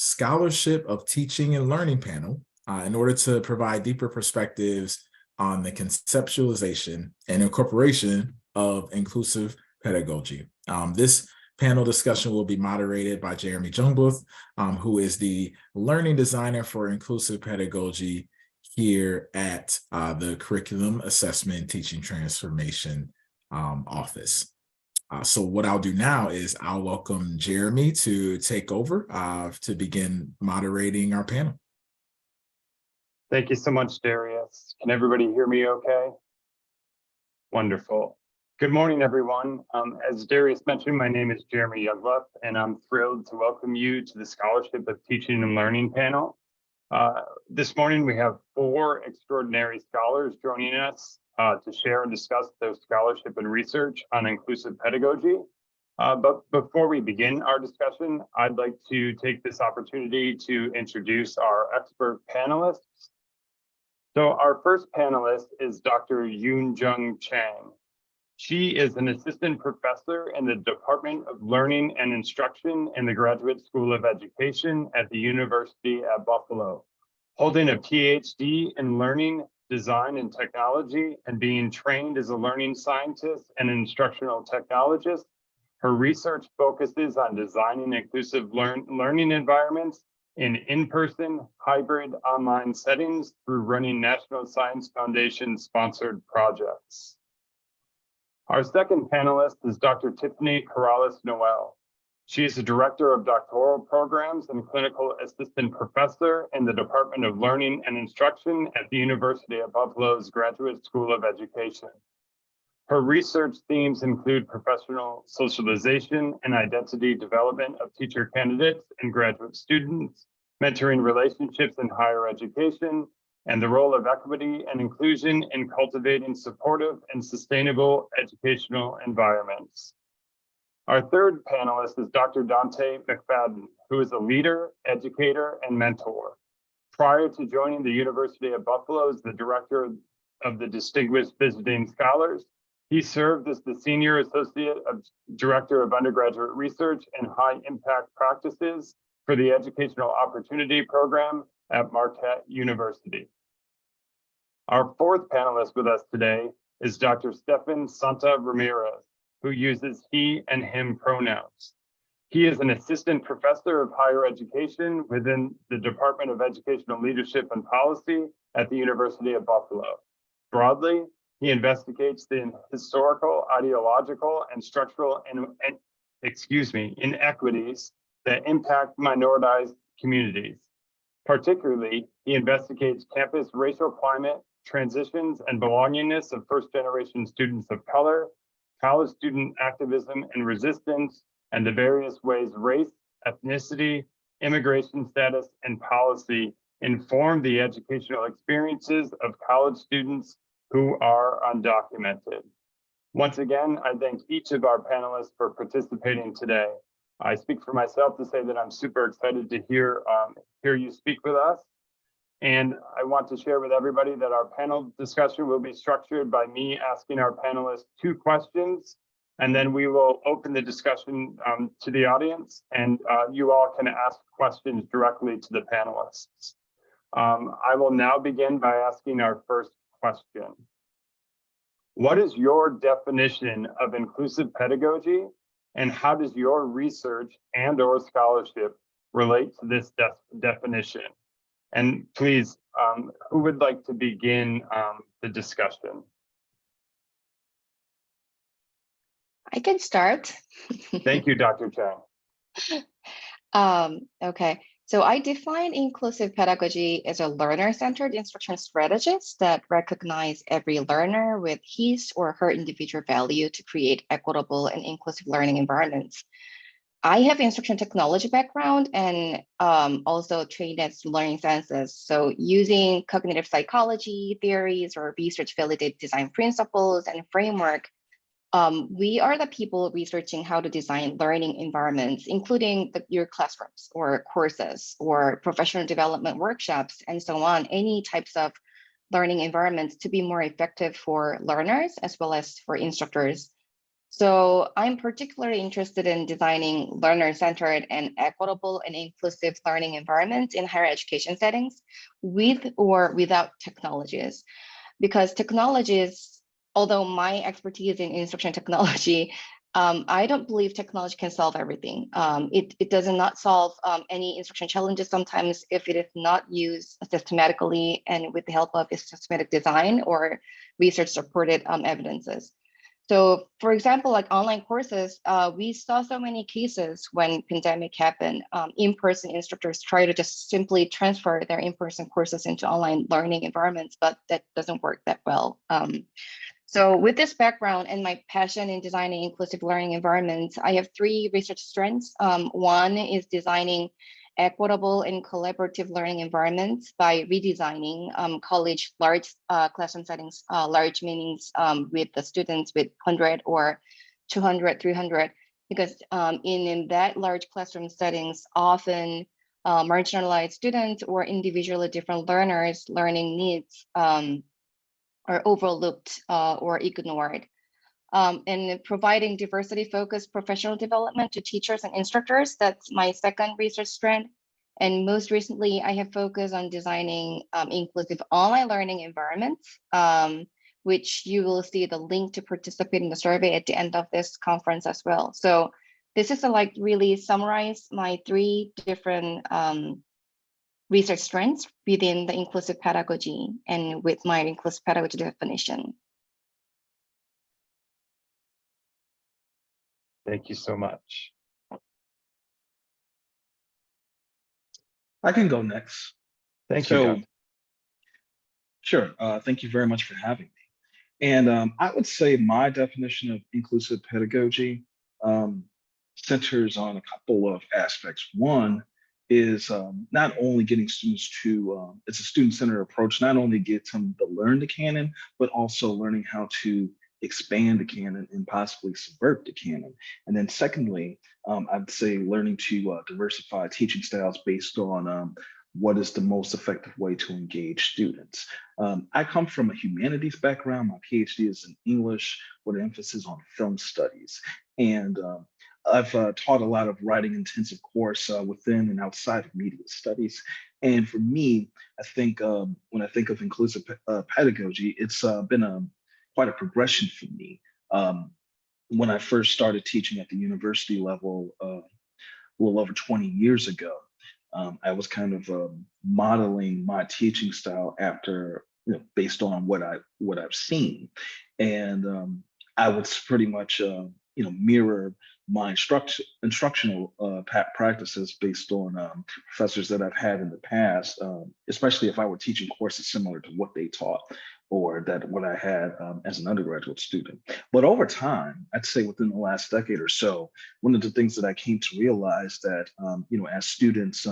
Scholarship of Teaching and Learning panel in order to provide deeper perspectives on the conceptualization and incorporation of inclusive pedagogy. This panel discussion will be moderated by Jeremy Jungbuth, who is the learning designer for inclusive pedagogy here at the Curriculum Assessment Teaching Transformation office. So what I'll do now is I'll welcome Jeremy to take over to begin moderating our panel. Thank you so much, Darius. Can everybody hear me okay? Wonderful. Good morning, everyone. As Darius mentioned, my name is Jeremy Youngbuth, and I'm thrilled to welcome you to the Scholarship of Teaching and Learning panel. This morning, we have 4 extraordinary scholars joining us to share and discuss their scholarship and research on inclusive pedagogy. But before we begin our discussion, I'd like to take this opportunity to introduce our expert panelists. So our first panelist is Dr. Yoon-Jung Chang. She is an assistant professor in the Department of Learning and Instruction in the Graduate School of Education at the University at Buffalo, holding a PhD in learning, design, and technology, and being trained as a learning scientist and instructional technologist. Her research focuses on designing inclusive learning environments in-person, hybrid, online settings through running National Science Foundation sponsored projects. Our second panelist is Dr. Tiffany Corrales-Noel. She is the Director of Doctoral Programs and Clinical Assistant Professor in the Department of Learning and Instruction at the University of Buffalo's Graduate School of Education. Her research themes include professional socialization and identity development of teacher candidates and graduate students, mentoring relationships in higher education, and the role of equity and inclusion in cultivating supportive and sustainable educational environments. Our third panelist is Dr. Dante McFadden, who is a leader, educator, and mentor. Prior to joining the University of Buffalo as the Director of the Distinguished Visiting Scholars, he served as the Senior Associate Director of Undergraduate Research and High Impact Practices for the Educational Opportunity Program at Marquette University. Our fourth panelist with us today is Dr. Stefan Santa Ramirez, who uses he and him pronouns. He is an assistant professor of higher education within the Department of Educational Leadership and Policy at the University of Buffalo. Broadly, he investigates the historical, ideological, and structural inequities that impact minoritized communities. Particularly, he investigates campus racial climate, transitions, and belongingness of first-generation students of color, college student activism and resistance, and the various ways race, ethnicity, immigration status, and policy inform the educational experiences of college students who are undocumented. Once again, I thank each of our panelists for participating today. I speak for myself to say that I'm super excited to hear you speak with us. And I want to share with everybody that our panel discussion will be structured by me asking our panelists 2 questions, and then we will open the discussion to the audience, and you all can ask questions directly to the panelists. I will now begin by asking our first question. What is your definition of inclusive pedagogy, and how does your research and/or scholarship relate to this definition? And please, who would like to begin the discussion? I can start. Thank you, Dr. Chang. Okay, so I define inclusive pedagogy as a learner-centered instruction strategist that recognizes every learner with his or her individual value to create equitable and inclusive learning environments. I have instruction technology background and also trained as learning sciences. So using cognitive psychology theories or research-validated design principles and framework, we are the people researching how to design learning environments, including your classrooms or courses or professional development workshops and so on, any types of learning environments to be more effective for learners as well as for instructors. So I'm particularly interested in designing learner-centered and equitable and inclusive learning environments in higher education settings with or without technologies. Because technologies, although my expertise in instruction technology, I don't believe technology can solve everything. It does not solve any instruction challenges sometimes if it is not used systematically and with the help of a systematic design or research supported evidences. So for example, like online courses, we saw so many cases when pandemic happened, in-person instructors try to just simply transfer their in-person courses into online learning environments, but that doesn't work that well. So with this background and my passion in designing inclusive learning environments, I have three research strengths. One is designing equitable and collaborative learning environments by redesigning college large classroom settings, large meanings with the students with 100 or 200, 300, because in that large classroom settings, often marginalized students or individually different learners' learning needs are overlooked or ignored. And providing diversity-focused professional development to teachers and instructors, that's my second research strand. And most recently, I have focused on designing inclusive online learning environments, which you will see the link to participate in the survey at the end of this conference as well. So this is to like really summarize my three different research strengths within the inclusive pedagogy and with my inclusive pedagogy definition. Thank you so much. I can go next. Thank you, So, Doug. sure. Thank you very much for having me. And I would say my definition of inclusive pedagogy um, centers on a couple of aspects. One is not only getting students to, it's a student-centered approach, not only get them to learn the canon, but also learning how to expand the canon and possibly subvert the canon. And then secondly, I'd say learning to diversify teaching styles based on what is the most effective way to engage students. I come from a humanities background. My PhD is in English with an emphasis on film studies. And I've taught a lot of writing intensive course within and outside of media studies. And for me, I think when I think of inclusive pedagogy, it's been quite a progression for me. When I first started teaching at the university level a little over 20 years ago, I was kind of modeling my teaching style after, based on what I've seen, and I would pretty much, mirror my instructional practices based on professors that I've had in the past, especially if I were teaching courses similar to what they taught or that what I had as an undergraduate student. But over time, I'd say within the last decade or so, one of the things that I came to realize that, as students,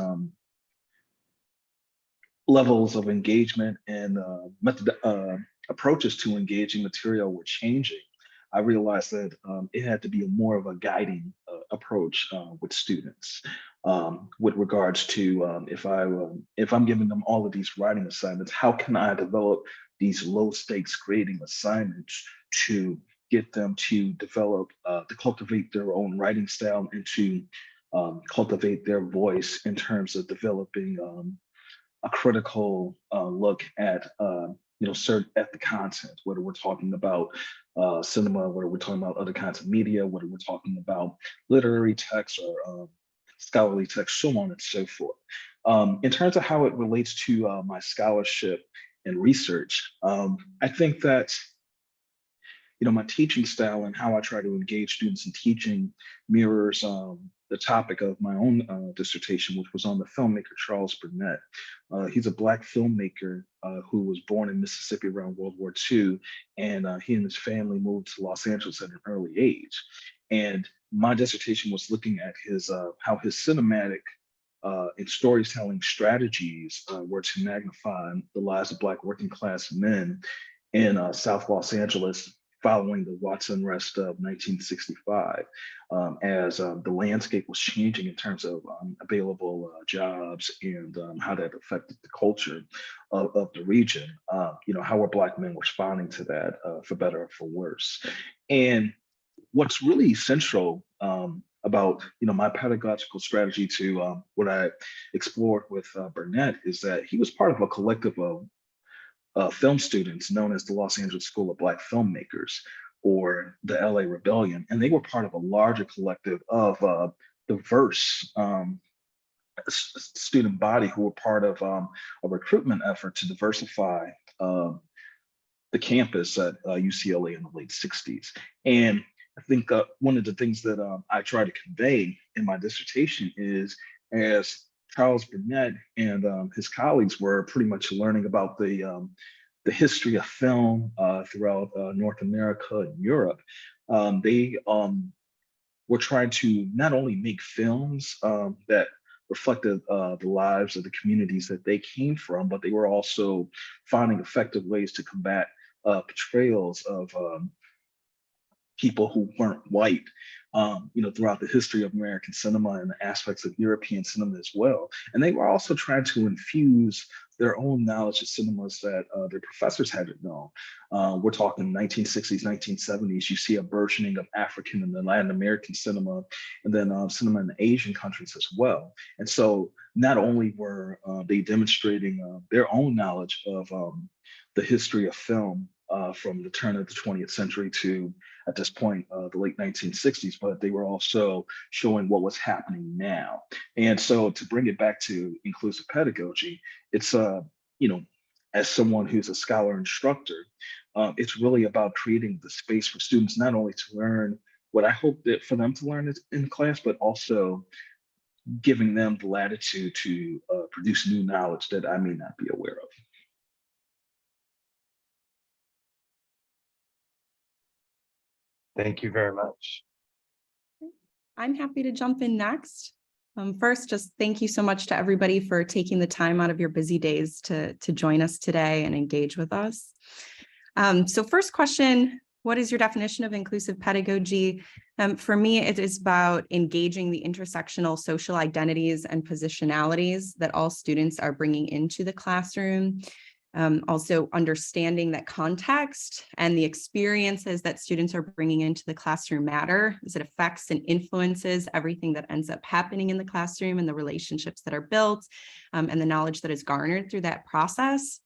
levels of engagement and approaches to engaging material were changing, I realized that it had to be more of a guiding approach with students, with regards to if I'm giving them all of these writing assignments, how can I develop these low stakes grading assignments to get them to develop, to cultivate their own writing style and to cultivate their voice in terms of developing a critical look at certain at the content, whether we're talking about cinema, whether we're talking about other kinds of media, whether we're talking about literary texts or scholarly texts, so on and so forth. In terms of how it relates to my scholarship and research, I think that my teaching style and how I try to engage students in teaching mirrors the topic of my own dissertation, which was on the filmmaker Charles Burnett. He's a Black filmmaker who was born in Mississippi around World War II, and he and his family moved to Los Angeles at an early age. And my dissertation was looking at his how his cinematic and storytelling strategies were to magnify the lives of Black working class men in South Los Angeles following the Watts unrest of 1965, as the landscape was changing in terms of available jobs and how that affected the culture of the region. How were Black men responding to that, for better or for worse? And what's really essential about my pedagogical strategy to what I explored with Burnett is that he was part of a collective of film students known as the Los Angeles School of Black Filmmakers, or the LA Rebellion, and they were part of a larger collective of diverse student body who were part of a recruitment effort to diversify the campus at UCLA in the late 60s. And I think one of the things that I try to convey in my dissertation is, as Charles Burnett and his colleagues were pretty much learning about the history of film throughout North America and Europe, they were trying to not only make films that reflected the lives of the communities that they came from, but they were also finding effective ways to combat portrayals of people who weren't white, throughout the history of American cinema and aspects of European cinema as well. And they were also trying to infuse their own knowledge of cinemas that their professors hadn't known. We're talking 1960s, 1970s. You see a burgeoning of African and Latin American cinema, and then cinema in the Asian countries as well. And so not only were they demonstrating their own knowledge of the history of film from the turn of the 20th century to, at this point, the late 1960s, but they were also showing what was happening now. And so to bring it back to inclusive pedagogy, it's, as someone who's a scholar instructor, it's really about creating the space for students not only to learn what I hope that for them to learn in class, but also giving them the latitude to produce new knowledge that I may not be aware of. Thank you very much. I'm happy to jump in next. First, just thank you so much to everybody for taking the time out of your busy days to join us today and engage with us. So first question, what is your definition of inclusive pedagogy? For me, it is about engaging the intersectional social identities and positionalities that all students are bringing into the classroom. Also understanding that context and the experiences that students are bringing into the classroom matter, as it affects and influences everything that ends up happening in the classroom and the relationships that are built, and the knowledge that is garnered through that process.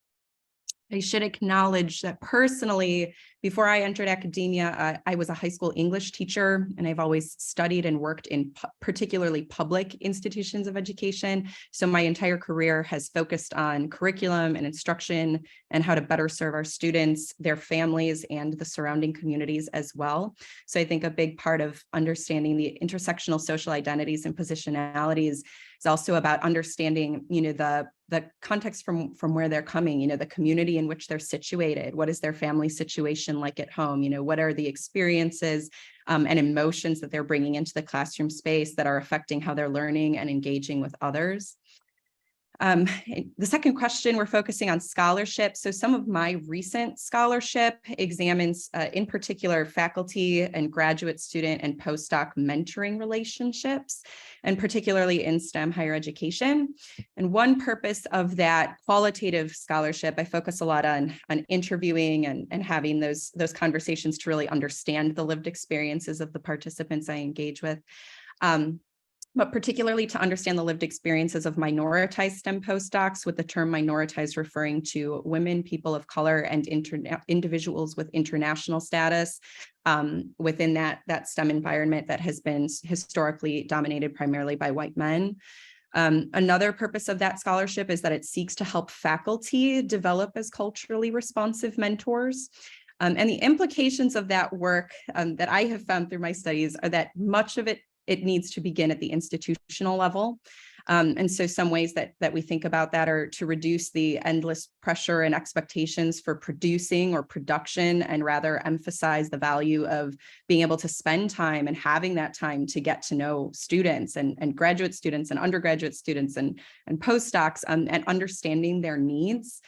I should acknowledge that personally, before I entered academia, I was a high school English teacher, and I've always studied and worked in particularly public institutions of education. So my entire career has focused on curriculum and instruction and how to better serve our students, their families, and the surrounding communities as well. So I think a big part of understanding the intersectional social identities and positionalities is also about understanding, the context from where they're coming, the community in which they're situated. What is their family situation like at home? What are the experiences and emotions that they're bringing into the classroom space that are affecting how they're learning and engaging with others? The second question, we're focusing on scholarship. So some of my recent scholarship examines, in particular, faculty and graduate student and postdoc mentoring relationships, and particularly in STEM higher education. And one purpose of that qualitative scholarship, I focus a lot on interviewing and having those conversations to really understand the lived experiences of the participants I engage with. But particularly to understand the lived experiences of minoritized STEM postdocs, with the term minoritized referring to women, people of color, and individuals with international status within that STEM environment that has been historically dominated primarily by white men. Another purpose of that scholarship is that it seeks to help faculty develop as culturally responsive mentors. And the implications of that work that I have found through my studies are that much of it needs to begin at the institutional level. And so some ways that we think about that are to reduce the endless pressure and expectations for producing or production, and rather emphasize the value of being able to spend time and having that time to get to know students and graduate students and undergraduate students and postdocs, and understanding their needs.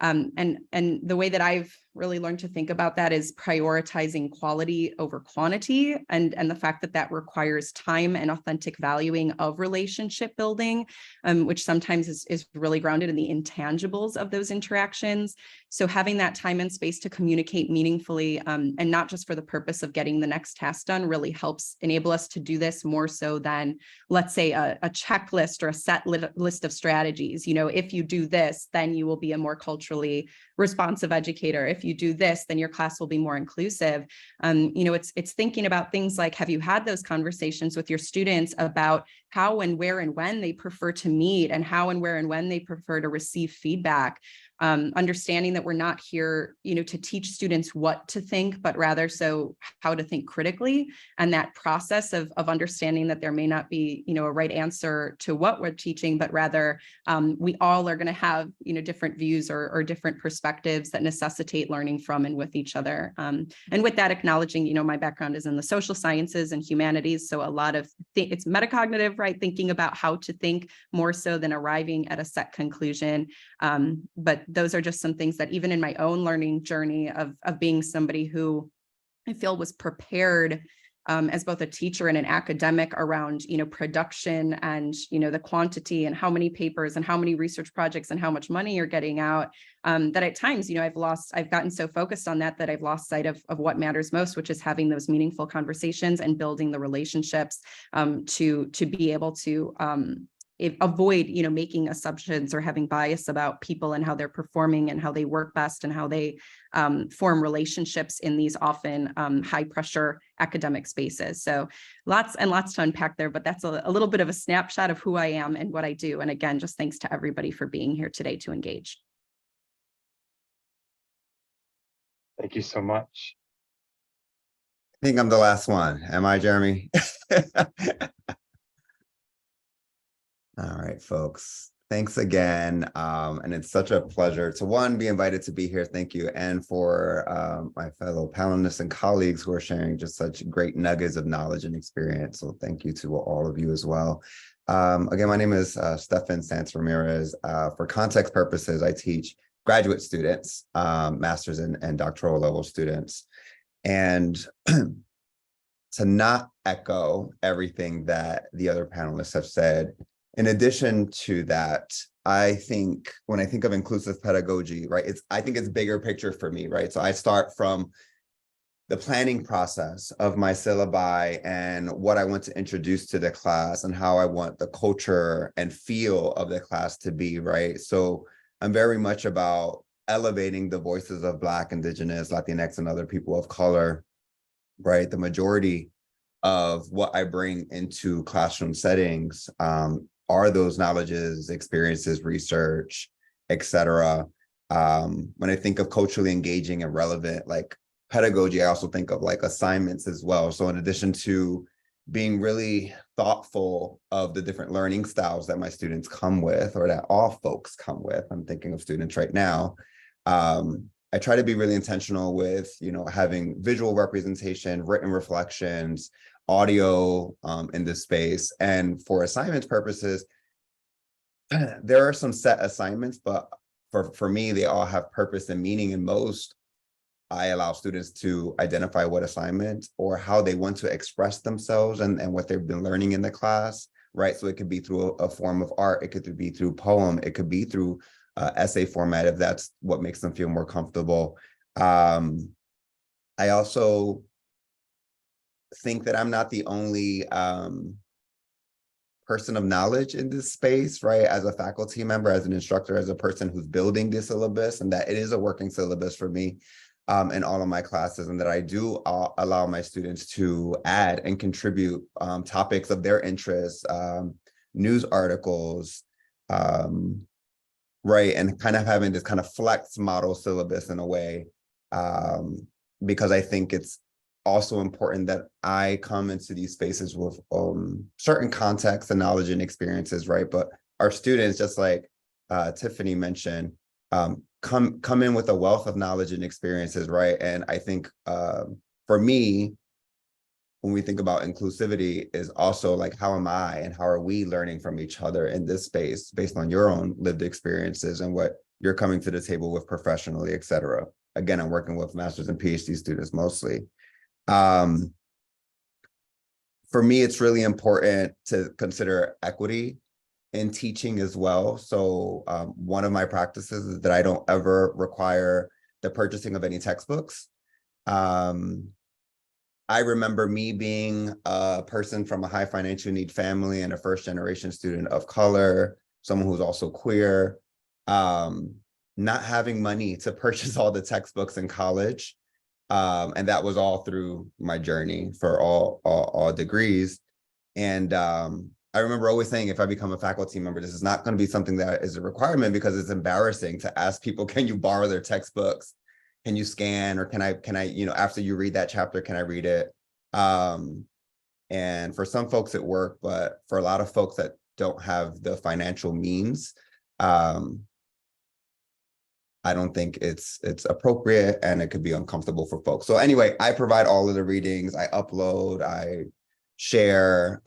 And the way that I've really learned to think about that is prioritizing quality over quantity, and the fact that that requires time and authentic valuing of relationship building, which sometimes is really grounded in the intangibles of those interactions. So having that time and space to communicate meaningfully, and not just for the purpose of getting the next task done, really helps enable us to do this more so than, let's say, a checklist or a set list of strategies. You know, if you do this, then you will be a more culturally responsive educator. If you do this, then your class will be more inclusive. You know, it's thinking about things like, have you had those conversations with your students about how and where and when they prefer to meet, and how and where and when they prefer to receive feedback? Understanding that we're not here, you know, to teach students what to think, but rather so how to think critically. And that process of understanding that there may not be, you know, a right answer to what we're teaching, but rather we all are going to have, you know, different views or different perspectives that necessitate learning from and with each other. And with that, acknowledging, you know, my background is in the social sciences and humanities. So a lot of it's metacognitive, right? Thinking about how to think more so than arriving at a set conclusion. But those are just some things that even in my own learning journey of being somebody who I feel was prepared as both a teacher and an academic around, you know, production and, you know, the quantity and how many papers and how many research projects and how much money you're getting out, that at times, you know, I've gotten so focused on that I've lost sight of what matters most, which is having those meaningful conversations and building the relationships to be able to avoid, you know, making assumptions or having bias about people and how they're performing and how they work best and how they form relationships in these often high pressure academic spaces. So lots and lots to unpack there, but that's a little bit of a snapshot of who I am and what I do. And again, just thanks to everybody for being here today to engage. Thank you so much. I think I'm the last one. Am I, Jeremy? All right, folks. Thanks again. And it's such a pleasure to be invited to be here. Thank you. And for my fellow panelists and colleagues who are sharing just such great nuggets of knowledge and experience. So thank you to all of you as well. Again, my name is Stefan Santos Ramirez. For context purposes, I teach graduate students, master's and doctoral level students. And to not echo everything that the other panelists have said, in addition to that, I think when I think of inclusive pedagogy, right, I think it's bigger picture for me, right? So I start from the planning process of my syllabi and what I want to introduce to the class and how I want the culture and feel of the class to be, right? So I'm very much about elevating the voices of Black, Indigenous, Latinx, and other people of color, right? The majority of what I bring into classroom settings are those knowledges, experiences, research, etc. When I think of culturally engaging and relevant, like pedagogy, I also think of like assignments as well. So in addition to being really thoughtful of the different learning styles that my students come with, or that all folks come with, I'm thinking of students right now, I try to be really intentional with, you know, having visual representation, written reflections, audio in this space. And for assignments purposes, there are some set assignments, but for me, they all have purpose and meaning. And most, I allow students to identify what assignment or how they want to express themselves and what they've been learning in the class, right? So it could be through a form of art, it could be through poem, it could be through essay format, if that's what makes them feel more comfortable. I also think that I'm not the only person of knowledge in this space, right? As a faculty member, as an instructor, as a person who's building this syllabus, and that it is a working syllabus for me in all of my classes, and that I do allow my students to add and contribute topics of their interest, news articles, right? And kind of having this kind of flex model syllabus in a way, because I think it's also important that I come into these spaces with certain context and knowledge and experiences, right? But our students, just like Tiffany mentioned, come in with a wealth of knowledge and experiences, right? And I think for me, when we think about inclusivity, is also like, how am I and how are we learning from each other in this space based on your own lived experiences and what you're coming to the table with professionally, et cetera. again, I'm working with master's and PhD students mostly. For me, it's really important to consider equity in teaching as well. So one of my practices is that I don't ever require the purchasing of any textbooks. I remember me being a person from a high financial need family and a first-generation student of color, someone who's also queer, not having money to purchase all the textbooks in college. And that was all through my journey for all degrees. And I remember always saying, if I become a faculty member, this is not going to be something that is a requirement, because it's embarrassing to ask people, can you borrow their textbooks? Can you scan, or can I, you know, after you read that chapter, can I read it? And for some folks it worked, but for a lot of folks that don't have the financial means, I don't think it's appropriate, and it could be uncomfortable for folks. So anyway, I provide all of the readings, I upload, I share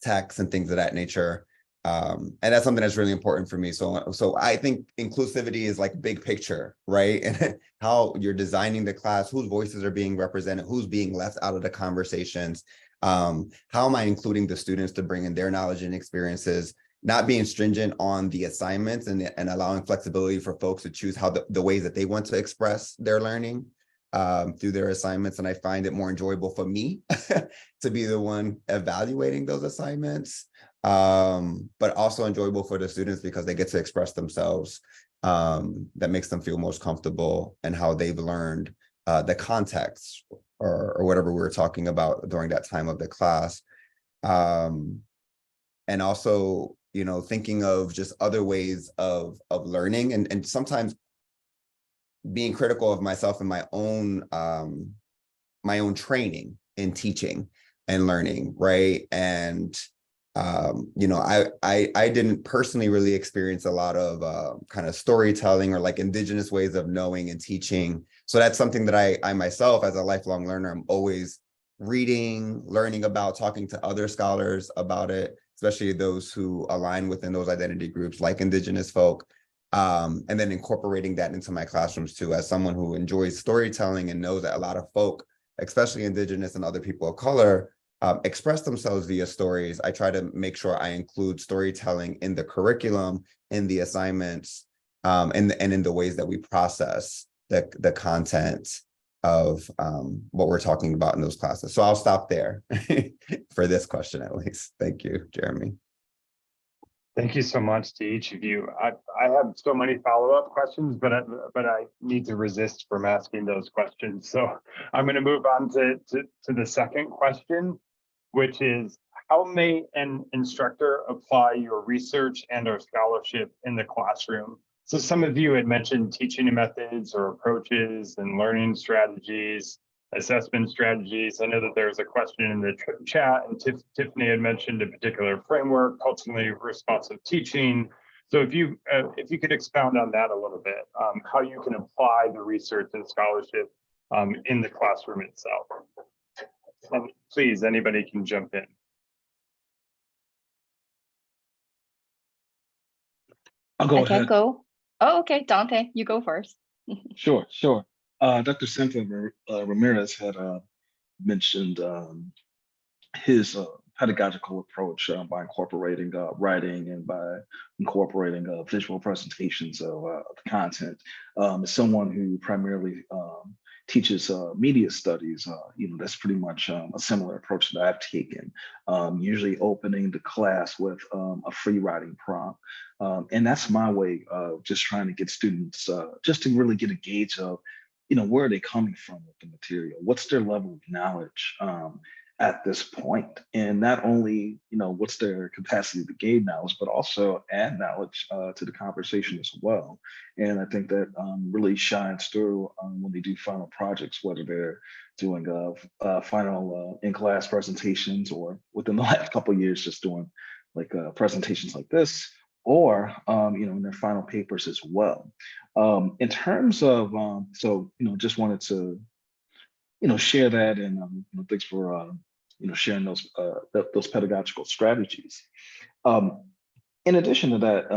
texts and things of that nature. And that's something that's really important for me. So I think inclusivity is like big picture, right? And how you're designing the class, whose voices are being represented, who's being left out of the conversations. How am I including the students to bring in their knowledge and experiences, not being stringent on the assignments, and allowing flexibility for folks to choose how the ways that they want to express their learning through their assignments. And I find it more enjoyable for me to be the one evaluating those assignments, but also enjoyable for the students because they get to express themselves. That makes them feel most comfortable in how they've learned the context or whatever we were talking about during that time of the class. And also, you know, thinking of just other ways of learning, and sometimes being critical of myself and my own training in teaching and learning, right? And you know, I didn't personally really experience a lot of kind of storytelling or like indigenous ways of knowing and teaching. So that's something that I myself, as a lifelong learner, I'm always reading, learning about, talking to other scholars about it, especially those who align within those identity groups like indigenous folk. And then incorporating that into my classrooms too, as someone who enjoys storytelling and knows that a lot of folk, especially indigenous and other people of color, express themselves via stories. I try to make sure I include storytelling in the curriculum, in the assignments, and in the ways that we process the content of what we're talking about in those classes. So I'll stop there for this question, at least. Thank you, Jeremy. Thank you so much to each of you. I have so many follow-up questions, but I need to resist from asking those questions. So I'm going to move on to the second question, which is, how may an instructor apply your research and or scholarship in the classroom? So some of you had mentioned teaching methods or approaches and learning strategies, assessment strategies. I know that there was a question in the chat, and Tiffany had mentioned a particular framework, culturally responsive teaching. So if you could expound on that a little bit, how you can apply the research and scholarship in the classroom itself. And please, anybody can jump in. I'll go I ahead. can go. Oh, okay, Dante, you go first. Sure. Dr. Cynthia Ramirez had mentioned his pedagogical approach by incorporating writing and by incorporating visual presentations of the content. As someone who primarily teaches media studies, you know, that's pretty much a similar approach that I've taken, usually opening the class with a free writing prompt. And that's my way of just trying to get students just to really get a gauge of, you know, where are they coming from with the material? What's their level of knowledge at this point? And not only, you know, what's their capacity to gain knowledge, but also add knowledge to the conversation as well. And I think that really shines through when they do final projects, whether they're doing final in-class presentations, or within the last couple of years, just doing like presentations like this, or you know, in their final papers as well. In terms of, so, you know, just wanted to, you know, share that, and you know, thanks for you know, sharing those pedagogical strategies. In addition to that,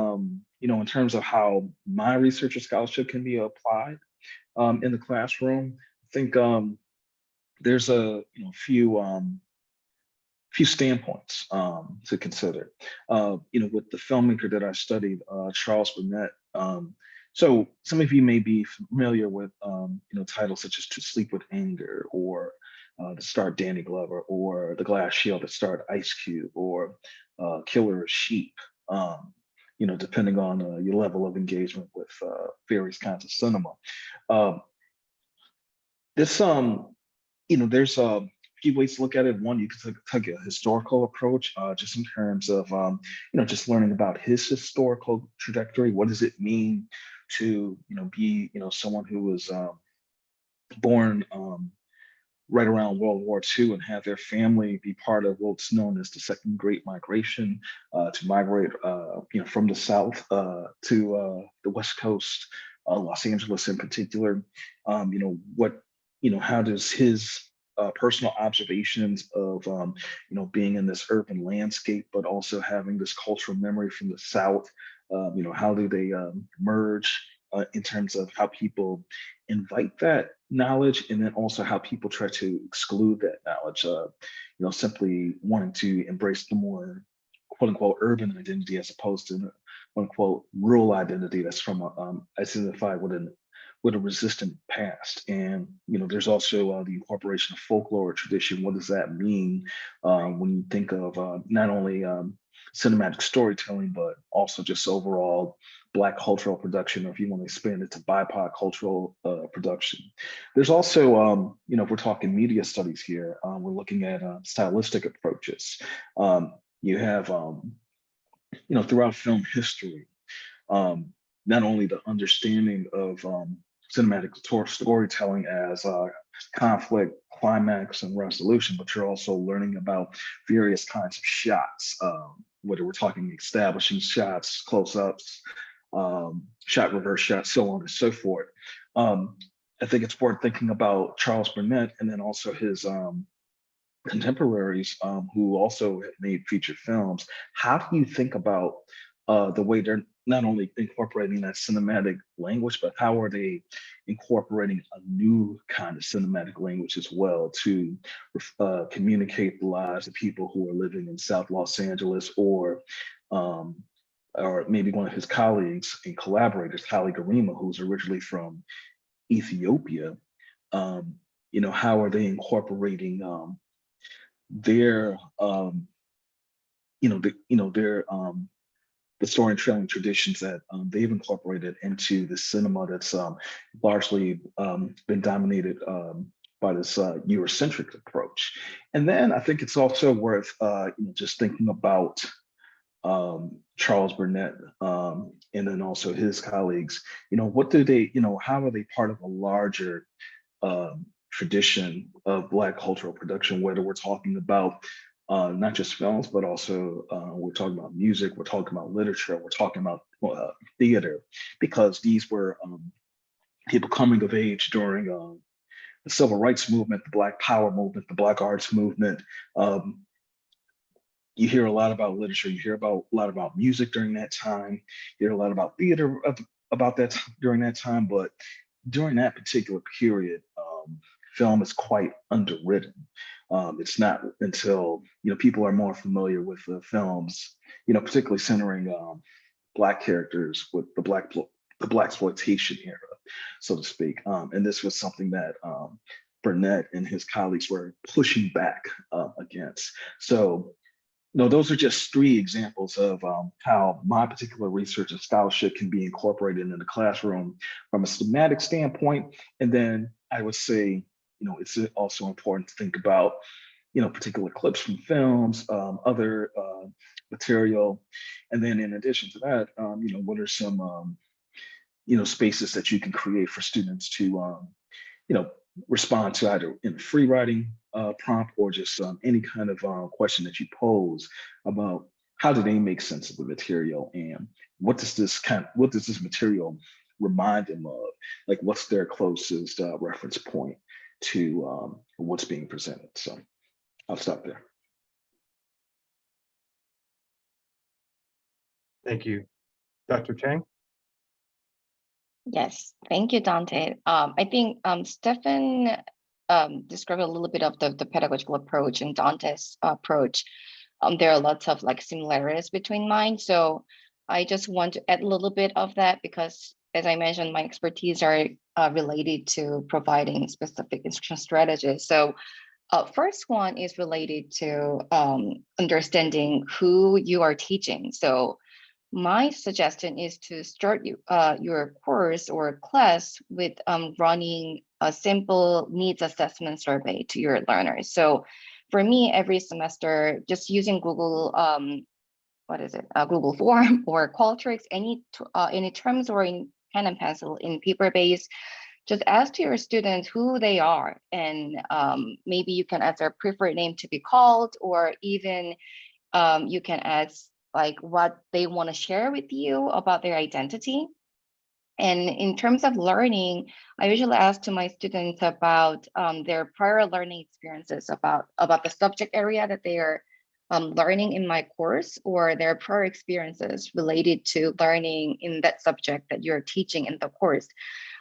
you know, in terms of how my research or scholarship can be applied, in the classroom. I think there's a few standpoints to consider. With the filmmaker that I studied, Charles Burnett. So some of you may be familiar with titles such as To Sleep with Anger, or that starred Danny Glover, or The Glass Shield that starred Ice Cube, or Killer of Sheep. Depending on your level of engagement with various kinds of cinema. This there's a few ways to look at it. One, you can take a historical approach, just in terms of just learning about his historical trajectory. What does it mean to be someone who was born right around World War II and have their family be part of what's known as the Second Great Migration, to migrate from the South to the West Coast, Los Angeles in particular. How does his personal observations of being in this urban landscape, but also having this cultural memory from the South, how do they merge in terms of how people invite that knowledge, and then also how people try to exclude that knowledge, simply wanting to embrace the more quote unquote urban identity as opposed to the quote unquote rural identity that's from identified with a resistant past. And there's also the incorporation of folklore or tradition. What does that mean when you think of not only cinematic storytelling, but also just overall Black cultural production, or if you want to expand it to BIPOC cultural production. There's also, if we're talking media studies here, we're looking at stylistic approaches. You have, throughout film history, not only the understanding of cinematic storytelling as conflict, climax, and resolution, but you're also learning about various kinds of shots, whether we're talking establishing shots, close-ups, shot, reverse shot, so on and so forth. I think it's worth thinking about Charles Burnett and then also his contemporaries who also made feature films. How do you think about the way they're not only incorporating that cinematic language, but how are they incorporating a new kind of cinematic language as well to communicate the lives of people who are living in South Los Angeles, or maybe one of his colleagues and collaborators, Haile Gerima, who's originally from Ethiopia. How are they incorporating their the storytelling traditions that they've incorporated into the cinema that's largely been dominated by this Eurocentric approach. And then I think it's also worth just thinking about Charles Burnett and then also his colleagues. What do they, how are they part of a larger tradition of Black cultural production, whether we're talking about not just films, but also we're talking about music, we're talking about literature, we're talking about theater, because these were people coming of age during the Civil Rights Movement, the Black Power movement, the Black Arts movement. You hear a lot about literature, you hear a lot about music during that time, you hear a lot about theater about that during that time, but during that particular period, film is quite underwritten. It's not until people are more familiar with the films, particularly centering Black characters with the Blaxploitation era, so to speak. And this was something that Burnett and his colleagues were pushing back against. So, those are just three examples of how my particular research and scholarship can be incorporated into the classroom from a thematic standpoint. And then I would say, it's also important to think about, particular clips from films, other material. And then in addition to that, what are some, spaces that you can create for students to, respond to either in a free writing prompt or just any kind of question that you pose about how do they make sense of the material, and what does this material remind them of? Like, what's their closest reference point to what's being presented? So I'll stop there. Thank you. Dr. Chang? Yes, thank you, Dante. I think Stefan described a little bit of the pedagogical approach and Dante's approach. There are lots of like similarities between mine. So I just want to add a little bit of that because, as I mentioned, my expertise are related to providing specific instruction strategies. So first one is related to understanding who you are teaching. So my suggestion is to start your course or class with running a simple needs assessment survey to your learners. So for me, every semester, just using Google, Google Form or Qualtrics, any terms or in pen and pencil in paper base, just ask to your students who they are. And maybe you can ask their preferred name to be called, or even you can ask like what they want to share with you about their identity. And in terms of learning, I usually ask to my students about their prior learning experiences about the subject area that they are learning in my course, or their prior experiences related to learning in that subject that you're teaching in the course.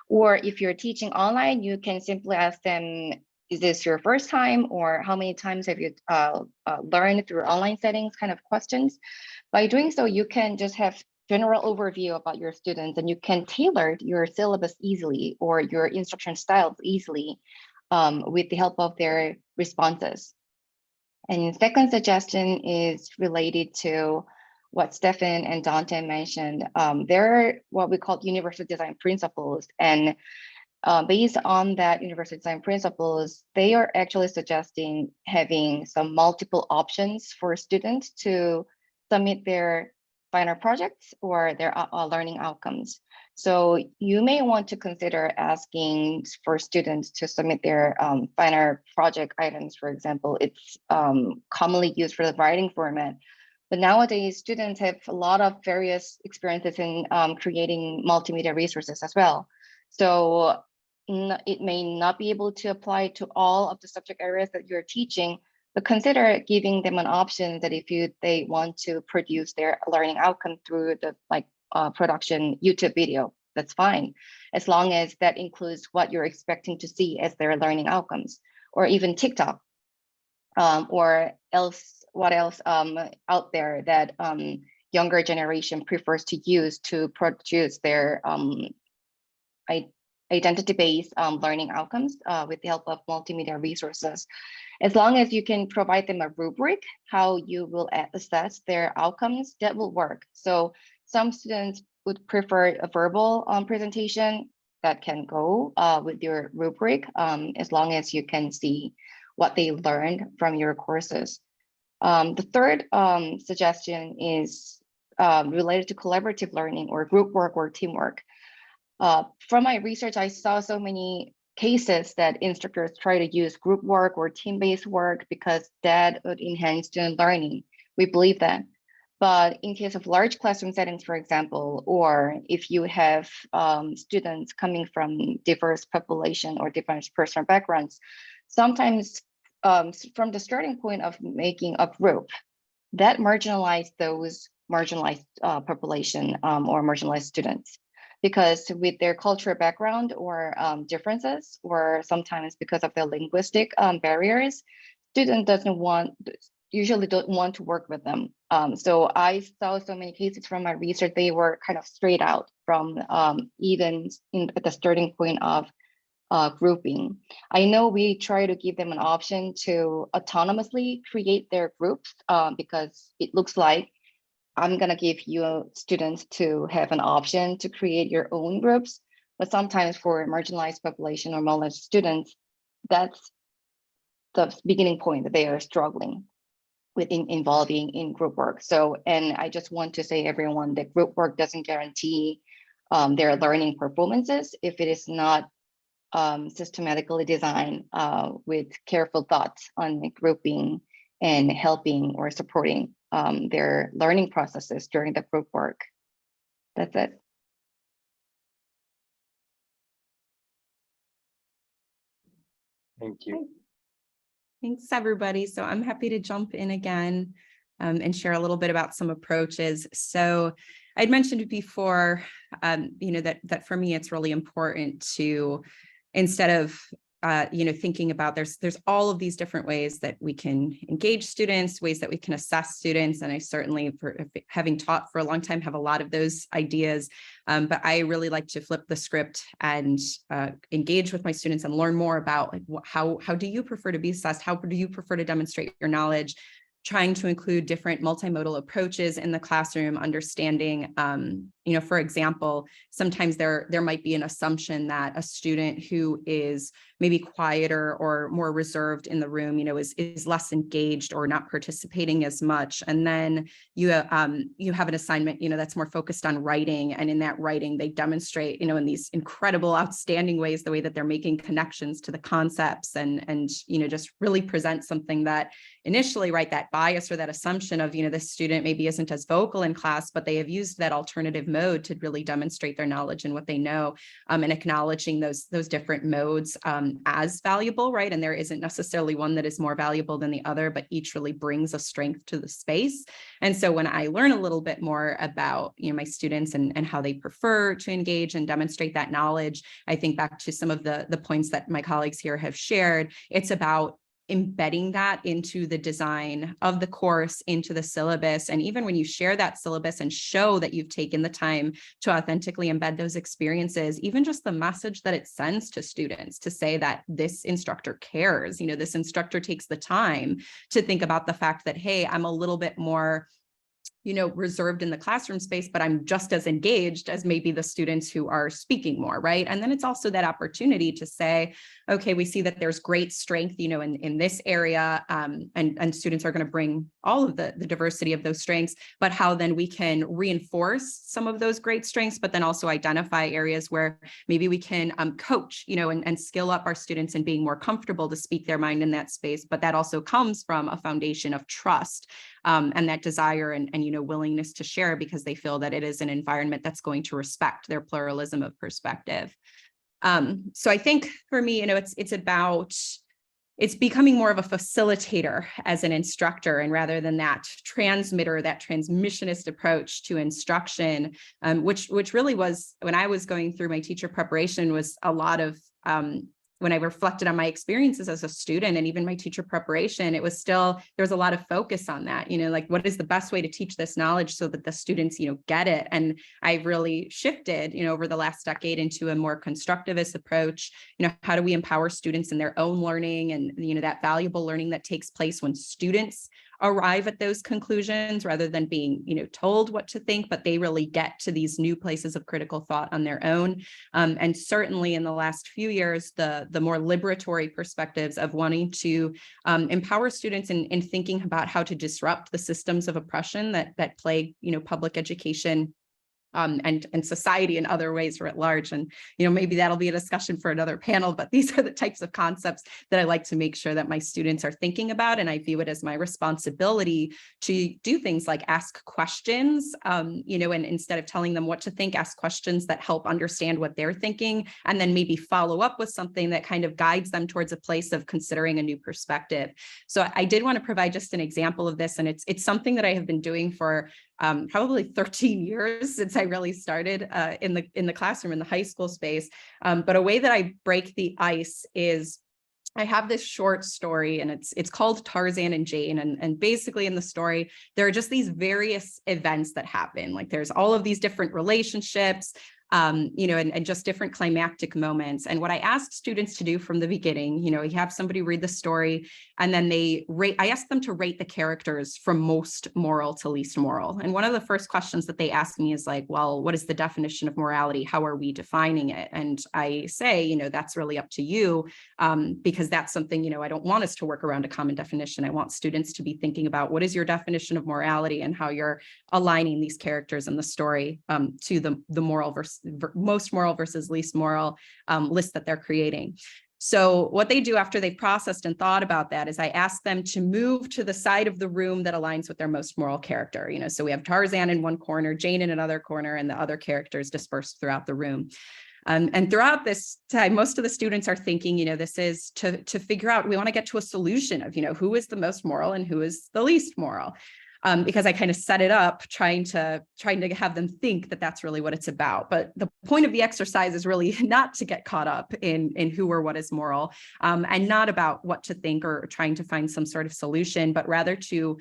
Or if you're teaching online, you can simply ask them, is this your first time, or how many times have you learned through online settings, kind of questions. By doing so, you can just have general overview about your students, and you can tailor your syllabus easily or your instruction styles easily with the help of their responses. And second suggestion is related to what Stefan and Dante mentioned. They're what we call universal design principles. And based on that universal design principles, they are actually suggesting having some multiple options for students to submit their final projects or their learning outcomes. So you may want to consider asking for students to submit their final project items, for example. It's commonly used for the writing format. But nowadays, students have a lot of various experiences in creating multimedia resources as well. So it may not be able to apply to all of the subject areas that you're teaching, but consider giving them an option that if they want to produce their learning outcome through the production YouTube video, that's fine, as long as that includes what you're expecting to see as their learning outcomes, or even TikTok, or what else out there that younger generation prefers to use to produce their identity-based learning outcomes with the help of multimedia resources. As long as you can provide them a rubric, how you will assess their outcomes, that will work. So some students would prefer a verbal presentation that can go with your rubric, as long as you can see what they learned from your courses. The third suggestion is related to collaborative learning or group work or teamwork. From my research, I saw so many cases that instructors try to use group work or team-based work because that would enhance student learning. We believe that. But in case of large classroom settings, for example, or if you have students coming from diverse population or different personal backgrounds, sometimes from the starting point of making a group, that marginalize those marginalized population or marginalized students. Because with their cultural background or differences, or sometimes because of their linguistic barriers, student usually don't want to work with them. So I saw so many cases from my research, they were kind of straight out from even at the starting point of grouping. I know we try to give them an option to autonomously create their groups because it looks like I'm going to give you students to have an option to create your own groups. But sometimes for marginalized population or marginalized students, that's the beginning point that they are struggling with involving in group work. So, and I just want to say everyone that group work doesn't guarantee their learning performances if it is not systematically designed with careful thoughts on grouping and helping or supporting their learning processes during the group work. That's it. Thank you. Thanks, everybody. So I'm happy to jump in again and share a little bit about some approaches. So I'd mentioned before, that for me, it's really important to, instead of thinking about there's all of these different ways that we can engage students, ways that we can assess students. And I certainly, for having taught for a long time, have a lot of those ideas. But I really like to flip the script and engage with my students and learn more about like how do you prefer to be assessed? How do you prefer to demonstrate your knowledge? Trying to include different multimodal approaches in the classroom, understanding, for example, sometimes there might be an assumption that a student who is maybe quieter or more reserved in the room, is less engaged or not participating as much. And then you have an assignment, that's more focused on writing. And in that writing, they demonstrate, in these incredible, outstanding ways, the way that they're making connections to the concepts and just really present something that initially, right, that bias or that assumption of, this student maybe isn't as vocal in class, but they have used that alternative mode to really demonstrate their knowledge and what they know, and acknowledging those different modes as valuable, right? And there isn't necessarily one that is more valuable than the other, but each really brings a strength to the space. And so when I learn a little bit more about, my students and how they prefer to engage and demonstrate that knowledge, I think back to some of the points that my colleagues here have shared. It's about embedding that into the design of the course, into the syllabus. And even when you share that syllabus and show that you've taken the time to authentically embed those experiences, even just the message that it sends to students to say that this instructor cares, this instructor takes the time to think about the fact that, hey, I'm a little bit more reserved in the classroom space, but I'm just as engaged as maybe the students who are speaking more, right? And then it's also that opportunity to say, okay, we see that there's great strength, in this area, and students are going to bring all of the diversity of those strengths, but how then we can reinforce some of those great strengths, but then also identify areas where maybe we can coach, and skill up our students in being more comfortable to speak their mind in that space. But that also comes from a foundation of trust, and that desire and willingness to share, because they feel that it is an environment that's going to respect their pluralism of perspective. So I think for me, it's becoming more of a facilitator as an instructor, and rather than that transmitter, that transmissionist approach to instruction, which really was, when I was going through my teacher preparation, was a lot of when I reflected on my experiences as a student and even my teacher preparation, it was still, there was a lot of focus on that, like what is the best way to teach this knowledge so that the students, get it. And I've really shifted, over the last decade into a more constructivist approach. How do we empower students in their own learning and, that valuable learning that takes place when students arrive at those conclusions rather than being, told what to think, but they really get to these new places of critical thought on their own. And certainly in the last few years, the more liberatory perspectives of wanting to empower students in thinking about how to disrupt the systems of oppression that plague, public education and society in other ways writ large. And, maybe that'll be a discussion for another panel, but these are the types of concepts that I like to make sure that my students are thinking about. And I view it as my responsibility to do things like ask questions, and instead of telling them what to think, ask questions that help understand what they're thinking, and then maybe follow up with something that kind of guides them towards a place of considering a new perspective. So I did want to provide just an example of this. And it's something that I have been doing for probably 13 years since I really started in the classroom, in the high school space. But a way that I break the ice is I have this short story, and it's called Tarzan and Jane. And basically in the story, there are just these various events that happen. Like there's all of these different relationships, and just different climactic moments. And what I asked students to do from the beginning, you have somebody read the story, and then I asked them to rate the characters from most moral to least moral. And one of the first questions that they asked me is like, well, what is the definition of morality? How are we defining it? And I say, that's really up to you, because that's something, I don't want us to work around a common definition. I want students to be thinking about what is your definition of morality and how you're aligning these characters in the story to the moral versus most moral versus least moral list that they're creating. So what they do after they've processed and thought about that is I ask them to move to the side of the room that aligns with their most moral character. So we have Tarzan in one corner, Jane in another corner, and the other characters dispersed throughout the room. And throughout this time, most of the students are thinking, this is to figure out, we want to get to a solution of, who is the most moral and who is the least moral. because I kind of set it up trying to have them think that that's really what it's about. But the point of the exercise is really not to get caught up in who or what is moral, and not about what to think or trying to find some sort of solution, but rather to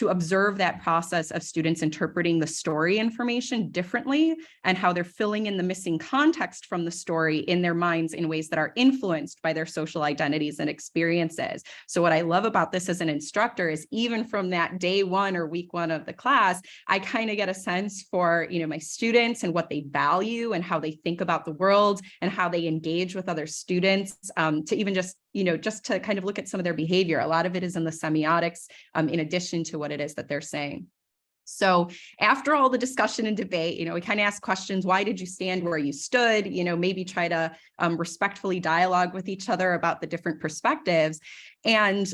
observe that process of students interpreting the story information differently and how they're filling in the missing context from the story in their minds in ways that are influenced by their social identities and experiences. So what I love about this as an instructor is even from that day one or week one of the class, I kind of get a sense for, my students and what they value and how they think about the world and how they engage with other students, to even just to kind of look at some of their behavior. A lot of it is in the semiotics, in addition to what it is that they're saying. So after all the discussion and debate, we kind of ask questions. Why did you stand where you stood? Maybe try to respectfully dialogue with each other about the different perspectives. And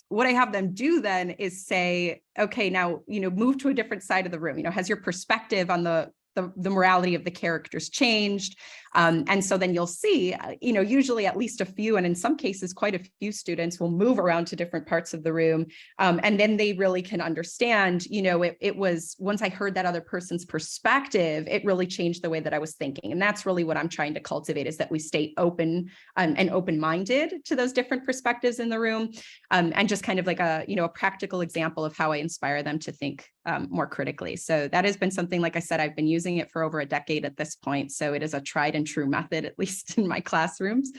what I have them do then is say, okay, now, move to a different side of the room. Has your perspective on the morality of the characters changed? And so then you'll see, usually at least a few, and in some cases, quite a few students will move around to different parts of the room. And then they really can understand, it was once I heard that other person's perspective, it really changed the way that I was thinking. And that's really what I'm trying to cultivate, is that we stay open and open-minded to those different perspectives in the room. And just kind of like a practical example of how I inspire them to think more critically. So that has been something, like I said, I've been using it for over a decade at this point. So it is a tried and true method, at least in my classrooms.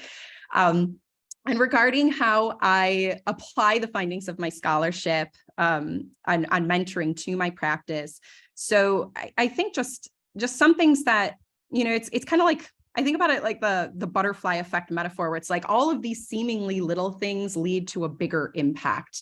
And regarding how I apply the findings of my scholarship on mentoring to my practice. So I think just some things that, it's kind of like, I think about it like the butterfly effect metaphor, where it's like all of these seemingly little things lead to a bigger impact.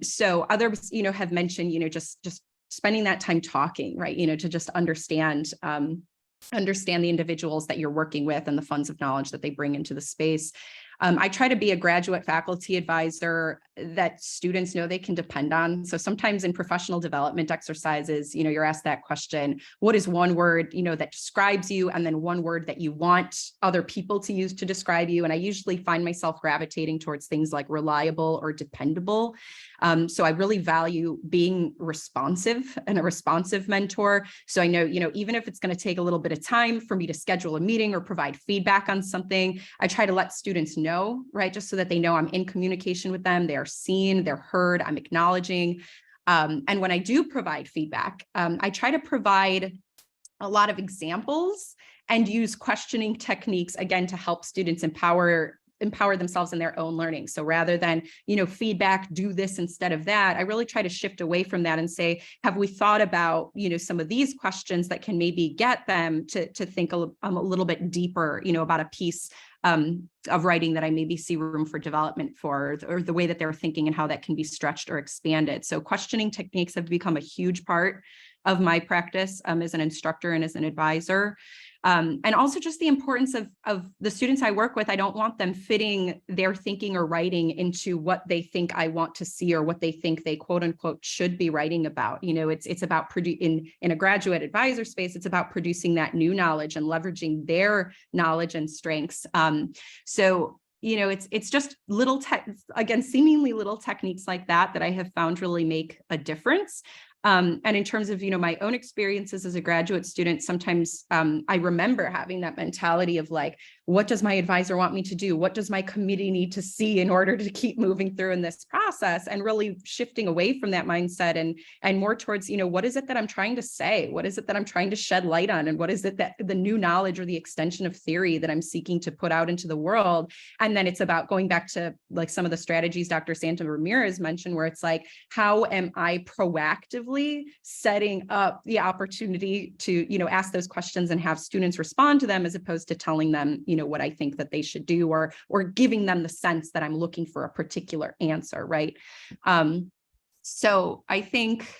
So others, have mentioned, just spending that time talking, right? To just understand the individuals that you're working with and the funds of knowledge that they bring into the space. I try to be a graduate faculty advisor that students know they can depend on. So sometimes in professional development exercises, you're asked that question, what is one word, that describes you, and then one word that you want other people to use to describe you. And I usually find myself gravitating towards things like reliable or dependable. So I really value being responsive and a responsive mentor. So I know, even if it's going to take a little bit of time for me to schedule a meeting or provide feedback on something, I try to let students know, right? Just so that they know I'm in communication with them. They are seen, they're heard, I'm acknowledging. And when I do provide feedback, I try to provide a lot of examples and use questioning techniques, again, to help students empower themselves in their own learning. So rather than, feedback, do this instead of that, I really try to shift away from that and say, have we thought about, some of these questions that can maybe get them to think a little bit deeper, about a piece of writing that I maybe see room for development for, or the way that they're thinking and how that can be stretched or expanded. So questioning techniques have become a huge part of my practice as an instructor and as an advisor. And also just the importance of the students I work with. I don't want them fitting their thinking or writing into what they think I want to see or what they think they quote unquote should be writing about. It's about in a graduate advisor space, it's about producing that new knowledge and leveraging their knowledge and strengths. So it's just little seemingly little techniques like that I have found really make a difference. And in terms of, my own experiences as a graduate student, sometimes I remember having that mentality of like, what does my advisor want me to do? What does my committee need to see in order to keep moving through in this process? And really shifting away from that mindset and more towards, what is it that I'm trying to say? What is it that I'm trying to shed light on? And what is it that the new knowledge or the extension of theory that I'm seeking to put out into the world? And then it's about going back to like some of the strategies Dr. Ramirez mentioned, where it's like, how am I proactively setting up the opportunity to, ask those questions and have students respond to them, as opposed to telling them, what I think that they should do, or giving them the sense that I'm looking for a particular answer, right? So I think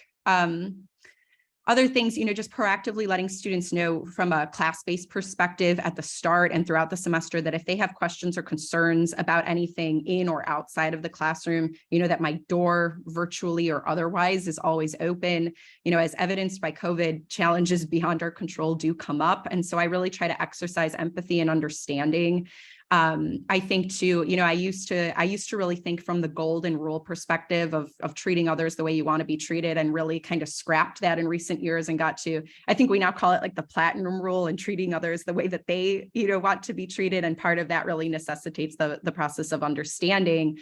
other things, just proactively letting students know from a class-based perspective at the start and throughout the semester that if they have questions or concerns about anything in or outside of the classroom, that my door, virtually or otherwise, is always open. As evidenced by COVID, challenges beyond our control do come up. And so I really try to exercise empathy and understanding. I think too, I used to really think from the golden rule perspective of treating others the way you want to be treated, and really kind of scrapped that in recent years and got to, I think we now call it like the platinum rule, and treating others the way that they, want to be treated. And part of that really necessitates the process of understanding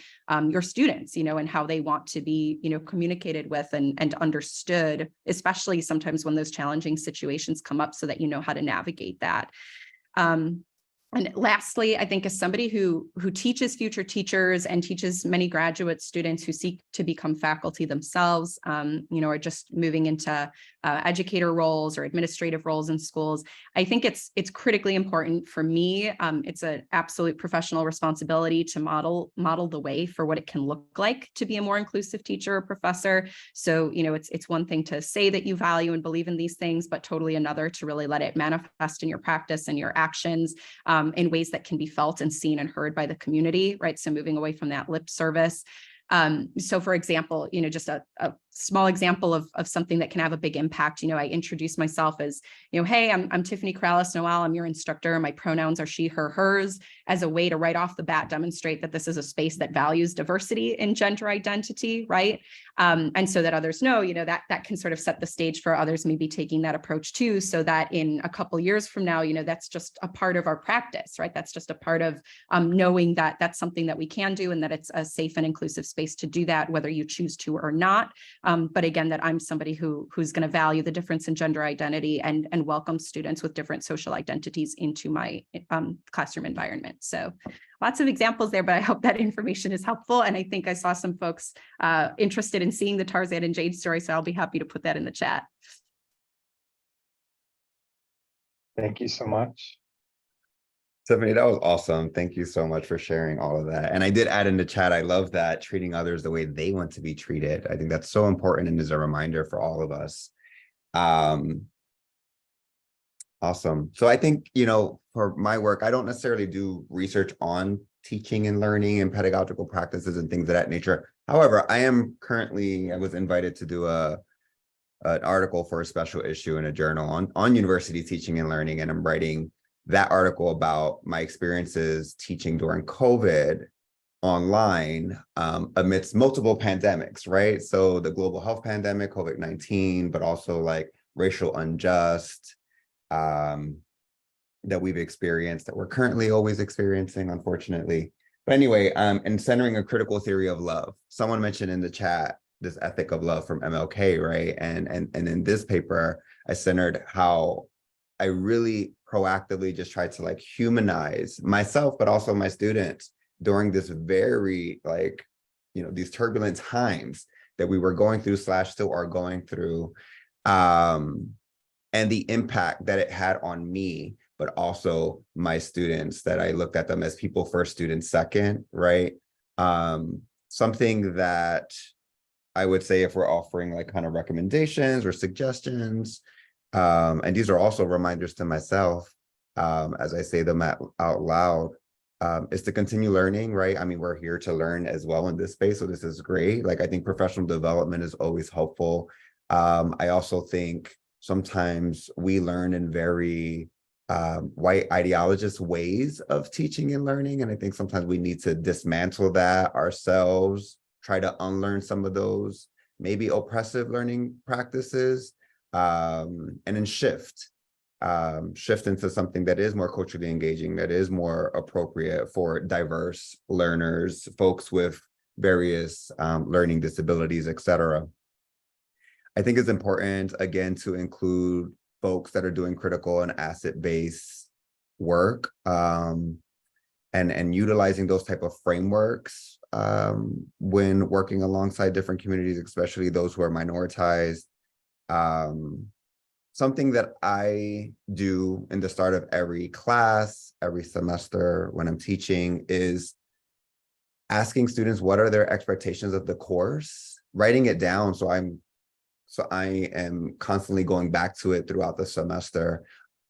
your students, and how they want to be, communicated with and understood, especially sometimes when those challenging situations come up, so that you know how to navigate that. And lastly, I think as somebody who teaches future teachers and teaches many graduate students who seek to become faculty themselves, or just moving into educator roles or administrative roles in schools, I think it's critically important for me. It's an absolute professional responsibility to model the way for what it can look like to be a more inclusive teacher or professor. So, it's one thing to say that you value and believe in these things, but totally another to really let it manifest in your practice and your actions, in ways that can be felt and seen and heard by the community, right? So moving away from that lip service. So for example, just a small example of something that can have a big impact. I introduce myself as, hey, I'm Tiffany Corrales-Noel. I'm your instructor. My pronouns are she, her, hers, as a way to right off the bat demonstrate that this is a space that values diversity in gender identity, right? And so that others know, that can sort of set the stage for others maybe taking that approach too, so that in a couple years from now, that's just a part of our practice, right? That's just a part of knowing that that's something that we can do, and that it's a safe and inclusive space to do that, whether you choose to or not. But again, that I'm somebody who's going to value the difference in gender identity and welcome students with different social identities into my classroom environment. So lots of examples there, but I hope that information is helpful. And I think I saw some folks interested in seeing the Tarzan and Jade story, so I'll be happy to put that in the chat. Thank you so much. Tiffany, that was awesome. Thank you so much for sharing all of that. And I did add in the chat, I love that, treating others the way they want to be treated. I think that's so important and is a reminder for all of us. Awesome. So I think, for my work, I don't necessarily do research on teaching and learning and pedagogical practices and things of that nature. However, I was invited to do an article for a special issue in a journal on university teaching and learning. And I'm writing that article about my experiences teaching during COVID online amidst multiple pandemics, right? So the global health pandemic, COVID-19, but also like racial unjust that we've experienced, that we're currently always experiencing, unfortunately. But anyway, and centering a critical theory of love. Someone mentioned in the chat this ethic of love from MLK, right? And in this paper, I centered how I really proactively just tried to humanize myself, but also my students during this very these turbulent times that we were going through / still are going through, and the impact that it had on me, but also my students, that I looked at them as people first, students second, right? Something that I would say, if we're offering kind of recommendations or suggestions, and these are also reminders to myself as I say them out loud, is to continue learning, right? I mean, we're here to learn as well in this space, so this is great. I think professional development is always helpful. I also think sometimes we learn in very white ideologist ways of teaching and learning, and I think sometimes we need to dismantle that ourselves, try to unlearn some of those maybe oppressive learning practices, and then shift into something that is more culturally engaging, that is more appropriate for diverse learners, folks with various learning disabilities, etc. I think it's important, again, to include folks that are doing critical and asset-based work, and utilizing those type of frameworks when working alongside different communities, especially those who are minoritized. Something that I do in the start of every class, every semester when I'm teaching, is asking students what are their expectations of the course, writing it down so I am constantly going back to it throughout the semester.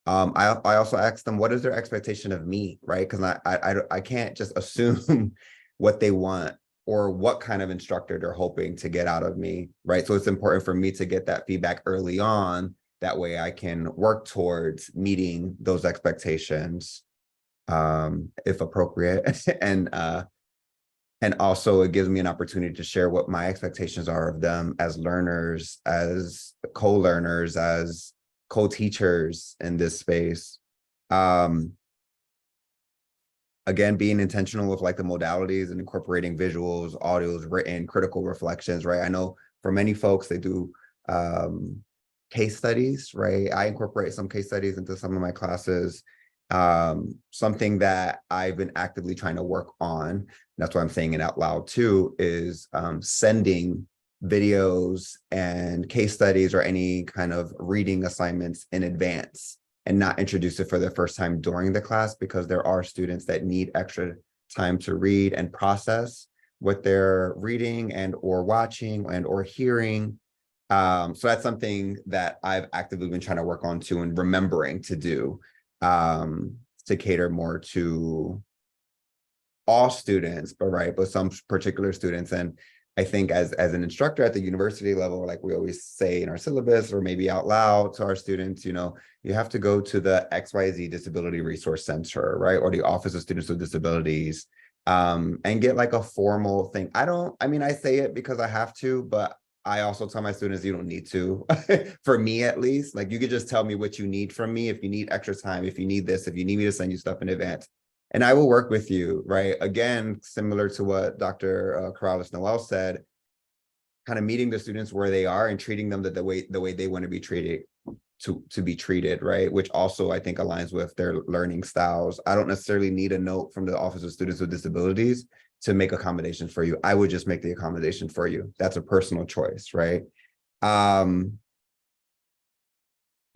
I also ask them, what is their expectation of me, right? Because I can't just assume what they want or what kind of instructor they're hoping to get out of me, right? So it's important for me to get that feedback early on. That way I can work towards meeting those expectations. if appropriate. And also it gives me an opportunity to share what my expectations are of them as learners, as co-learners, as co-teachers in this space. Again, being intentional with like the modalities and incorporating visuals, audios, written, critical reflections, right? I know for many folks, they do case studies, right? I incorporate some case studies into some of my classes. Something that I've been actively trying to work on, that's why I'm saying it out loud too, is sending videos and case studies or any kind of reading assignments in advance and not introduce it for the first time during the class, because there are students that need extra time to read and process what they're reading and or watching and or hearing. So that's something that I've actively been trying to work on too, and remembering to do, to cater more to all students, but some particular students. And I think as an instructor at the university level, like we always say in our syllabus or maybe out loud to our students, you know, you have to go to the XYZ Disability Resource Center, right? Or the Office of Students with Disabilities, and get like a formal thing. I say it because I have to, but I also tell my students, you don't need to, for me at least. Like, you could just tell me what you need from me. If you need extra time, if you need this, if you need me to send you stuff in advance, and I will work with you, right? Again, similar to what Dr. Corrales-Noel said, kind of meeting the students where they are and treating them the way they want to be treated, to be treated, right? Which also I think aligns with their learning styles. I don't necessarily need a note from the Office of Students with Disabilities to make accommodations for you. I would just make the accommodation for you. That's a personal choice, right? I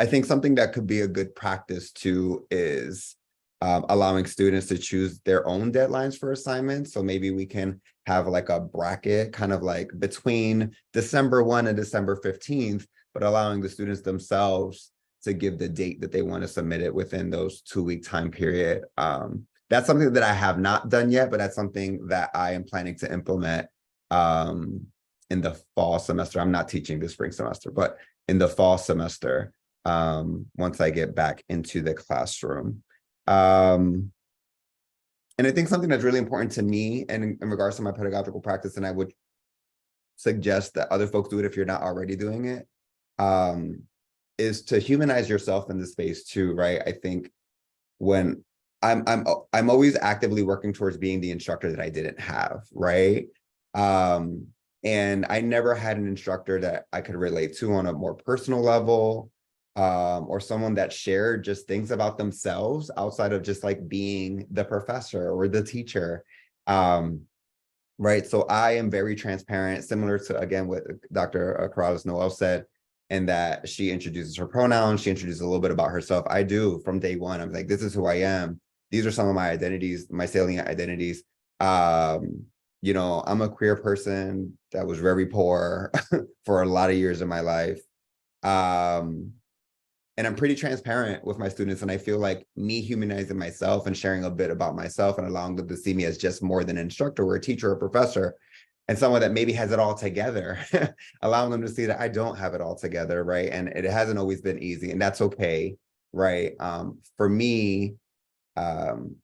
think something that could be a good practice too is allowing students to choose their own deadlines for assignments. So maybe we can have like a bracket kind of like between December 1 and December 15th, but allowing the students themselves to give the date that they want to submit it within those 2-week time period. That's something that I have not done yet, but that's something that I am planning to implement in the fall semester. I'm not teaching the spring semester, but in the fall semester, once I get back into the classroom. And I think something that's really important to me and in regards to my pedagogical practice, and I would suggest that other folks do it if you're not already doing it, is to humanize yourself in the space too, right? I think when I'm always actively working towards being the instructor that I didn't have, right? And I never had an instructor that I could relate to on a more personal level, or someone that shared just things about themselves outside of just like being the professor or the teacher. Right. So I am very transparent, similar to, again, what Dr. Corrales-Noel said, and that she introduces her pronouns. She introduces a little bit about herself. I do from day one. I'm like, this is who I am. These are some of my identities, my salient identities. You know, I'm a queer person that was very poor for a lot of years in my life. And I'm pretty transparent with my students. And I feel like me humanizing myself and sharing a bit about myself and allowing them to see me as just more than an instructor or a teacher or a professor, and someone that maybe has it all together, allowing them to see that I don't have it all together, right? And it hasn't always been easy, and that's okay, right? For me, I'm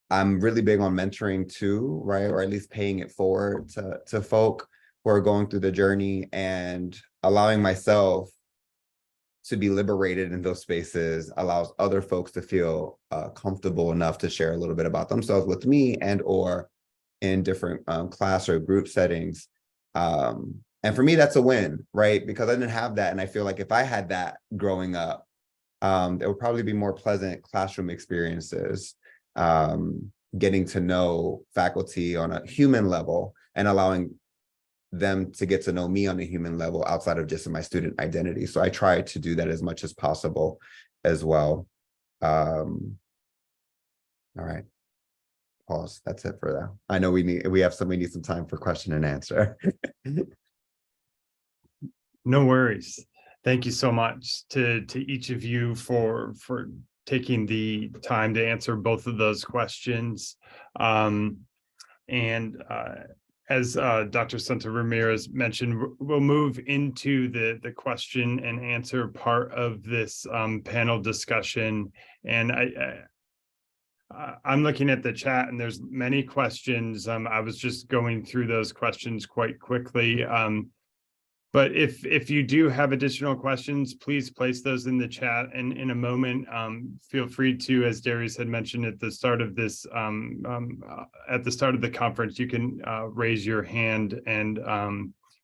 really big on mentoring too, right? Or at least paying it forward to folk who are going through the journey, and allowing myself to be liberated in those spaces allows other folks to feel comfortable enough to share a little bit about themselves with me, and or in different class or group settings. And for me, that's a win, right? Because I didn't have that. And I feel like if I had that growing up, there would probably be more pleasant classroom experiences, getting to know faculty on a human level and allowing them to get to know me on a human level outside of just my student identity. So I try to do that as much as possible as well. All right. Pause. That's it for that. I know we need some time for question and answer. No worries. Thank you so much to each of you for taking the time to answer both of those questions. As Dr. Santa Ramirez mentioned, we'll move into the question and answer part of this panel discussion. And I'm looking at the chat and there's many questions. I was just going through those questions quite quickly. But if you do have additional questions, please place those in the chat. And in a moment, feel free to, as Darius had mentioned at the start of this, at the start of the conference, you can raise your hand and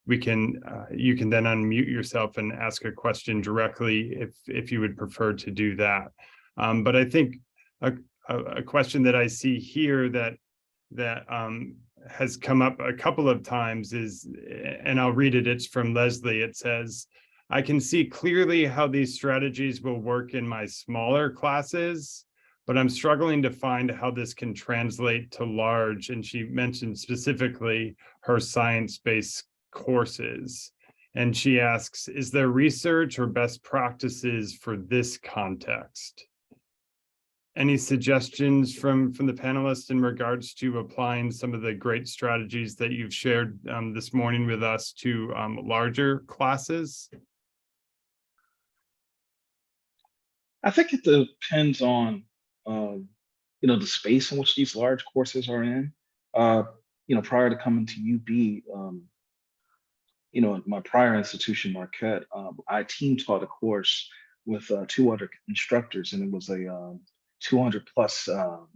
you can then unmute yourself and ask a question directly if you would prefer to do that. But I think a question that I see here that has come up a couple of times is, and I'll read it, it's from Leslie. It says, I can see clearly how these strategies will work in my smaller classes, but I'm struggling to find how this can translate to large. And she mentioned specifically her science-based courses. And she asks, is there research or best practices for this context? Any suggestions from the panelists in regards to applying some of the great strategies that you've shared this morning with us to larger classes? I think it depends on the space in which these large courses are in. Prior to coming to UB, my prior institution, Marquette, I team taught a course with 2 other instructors, and it was a 200 plus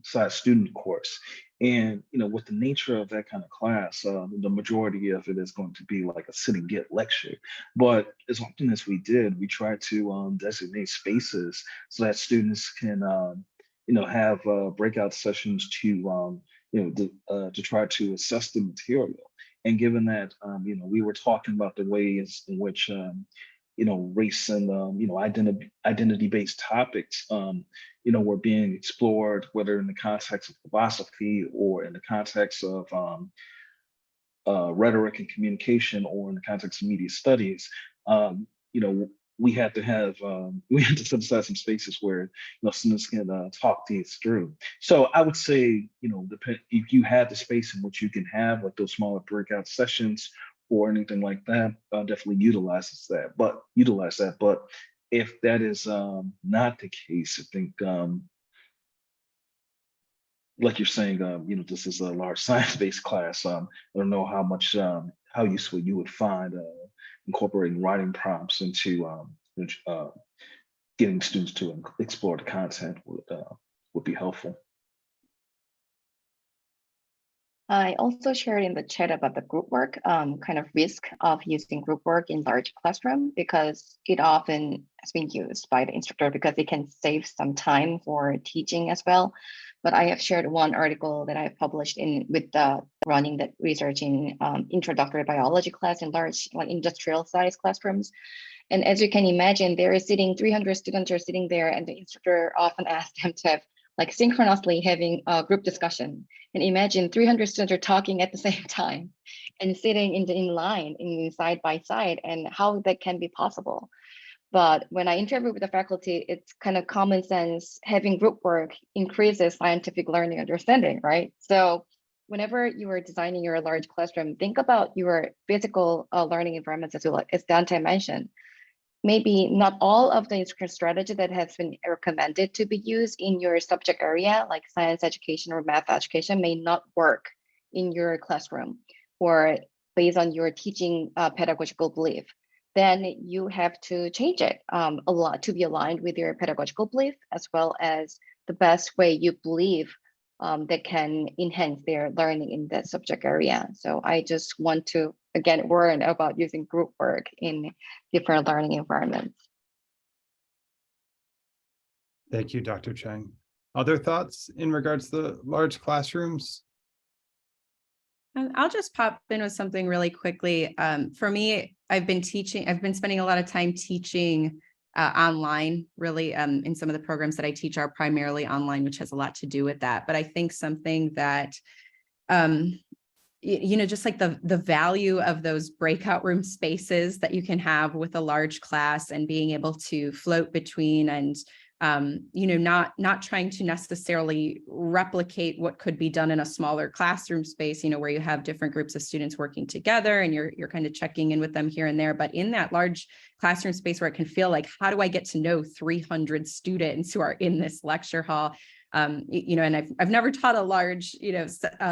size student course. And with the nature of that kind of class, the majority of it is going to be like a sit and get lecture. But as often as we did, we tried to designate spaces so that students can have breakout sessions to try to assess the material. And given that we were talking about the ways in which race and identity-based topics were being explored, whether in the context of philosophy or in the context of rhetoric and communication, or in the context of media studies. We had to set aside some spaces where students can talk these through. So I would say if you have the space in which you can have like those smaller breakout sessions or anything like that, definitely utilize that. But if that is not the case, I think like you're saying, this is a large science-based class. I don't know how much how useful you would find incorporating writing prompts into getting students to explore the content would be helpful. I also shared in the chat about the group work, kind of risk of using group work in large classroom, because it often has been used by the instructor because it can save some time for teaching as well. But I have shared one article that I published with running that research in introductory biology class in large, like industrial size classrooms. And as you can imagine, there is 300 students are sitting there, and the instructor often asks them to have like synchronously having a group discussion. And imagine 300 students are talking at the same time and sitting in line, in side by side, and how that can be possible. But when I interview with the faculty, it's kind of common sense. Having group work increases scientific learning understanding, right? So whenever you are designing your large classroom, think about your physical learning environments as well, as Dante mentioned. Maybe not all of the instruction strategy that has been recommended to be used in your subject area, like science education or math education, may not work in your classroom or based on your teaching pedagogical belief. Then you have to change it a lot to be aligned with your pedagogical belief, as well as the best way you believe that can enhance their learning in that subject area. So I just want to, again, warn about using group work in different learning environments. Thank you, Dr. Chang. Other thoughts in regards to the large classrooms? I'll just pop in with something really quickly. For me, I've been spending a lot of time teaching online, really, in some of the programs that I teach are primarily online, which has a lot to do with that. But I think something that, just like the value of those breakout room spaces that you can have with a large class and being able to float between and not trying to necessarily replicate what could be done in a smaller classroom space, where you have different groups of students working together and you're kind of checking in with them here and there. But in that large classroom space where it can feel like, how do I get to know 300 students who are in this lecture hall? And I've never taught a large,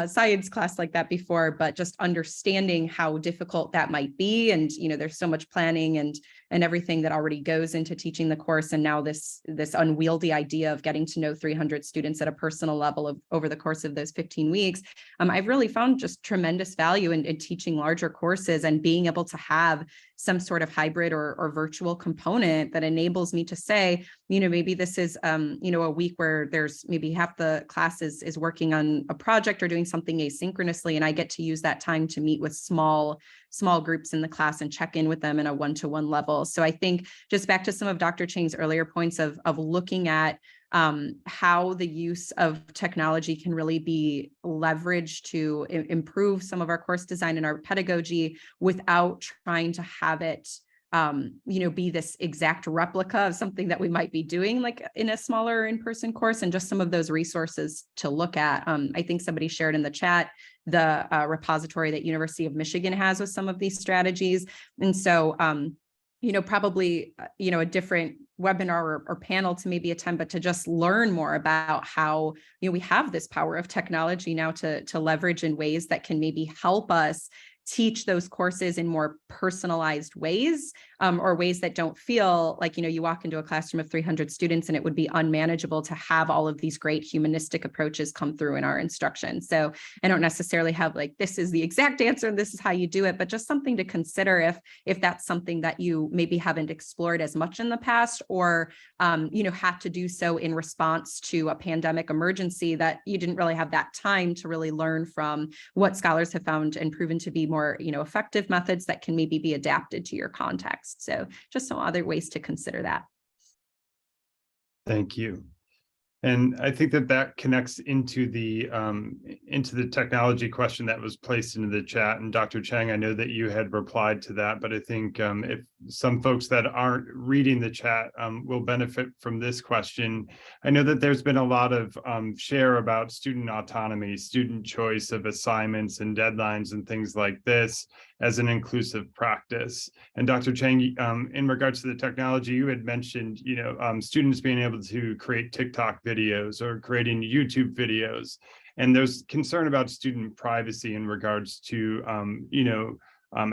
science class like that before, but just understanding how difficult that might be. And, there's so much planning and everything that already goes into teaching the course. And now this unwieldy idea of getting to know 300 students at a personal level over the course of those 15 weeks, I've really found just tremendous value in teaching larger courses and being able to have some sort of hybrid or virtual component that enables me to say, maybe this is, a week where there's maybe half the class is working on a project or doing something asynchronously, and I get to use that time to meet with small groups in the class and check in with them in a one-to-one level. So I think just back to some of Dr. Chang's earlier points of looking at how the use of technology can really be leveraged to improve some of our course design and our pedagogy without trying to have it be this exact replica of something that we might be doing like in a smaller in-person course, and just some of those resources to look at. I think somebody shared in the chat the repository that University of Michigan has with some of these strategies. And so, probably, a different webinar or panel to maybe attend, but to just learn more about how, we have this power of technology now to leverage in ways that can maybe help us teach those courses in more personalized ways, or ways that don't feel like, you walk into a classroom of 300 students and it would be unmanageable to have all of these great humanistic approaches come through in our instruction. So I don't necessarily have like, this is the exact answer and this is how you do it, but just something to consider if that's something that you maybe haven't explored as much in the past, or, had to do so in response to a pandemic emergency that you didn't really have that time to really learn from what scholars have found and proven to be more, effective methods that can maybe be adapted to your context. So just some other ways to consider that. Thank you. And I think that connects into the technology question that was placed into the chat. And Dr. Chang, I know that you had replied to that, but I think if some folks that aren't reading the chat will benefit from this question. I know that there's been a lot of share about student autonomy, student choice of assignments and deadlines and things like this as an inclusive practice. And Dr. Chang, in regards to the technology, you had mentioned, students being able to create TikTok videos or creating YouTube videos. And there's concern about student privacy in regards to,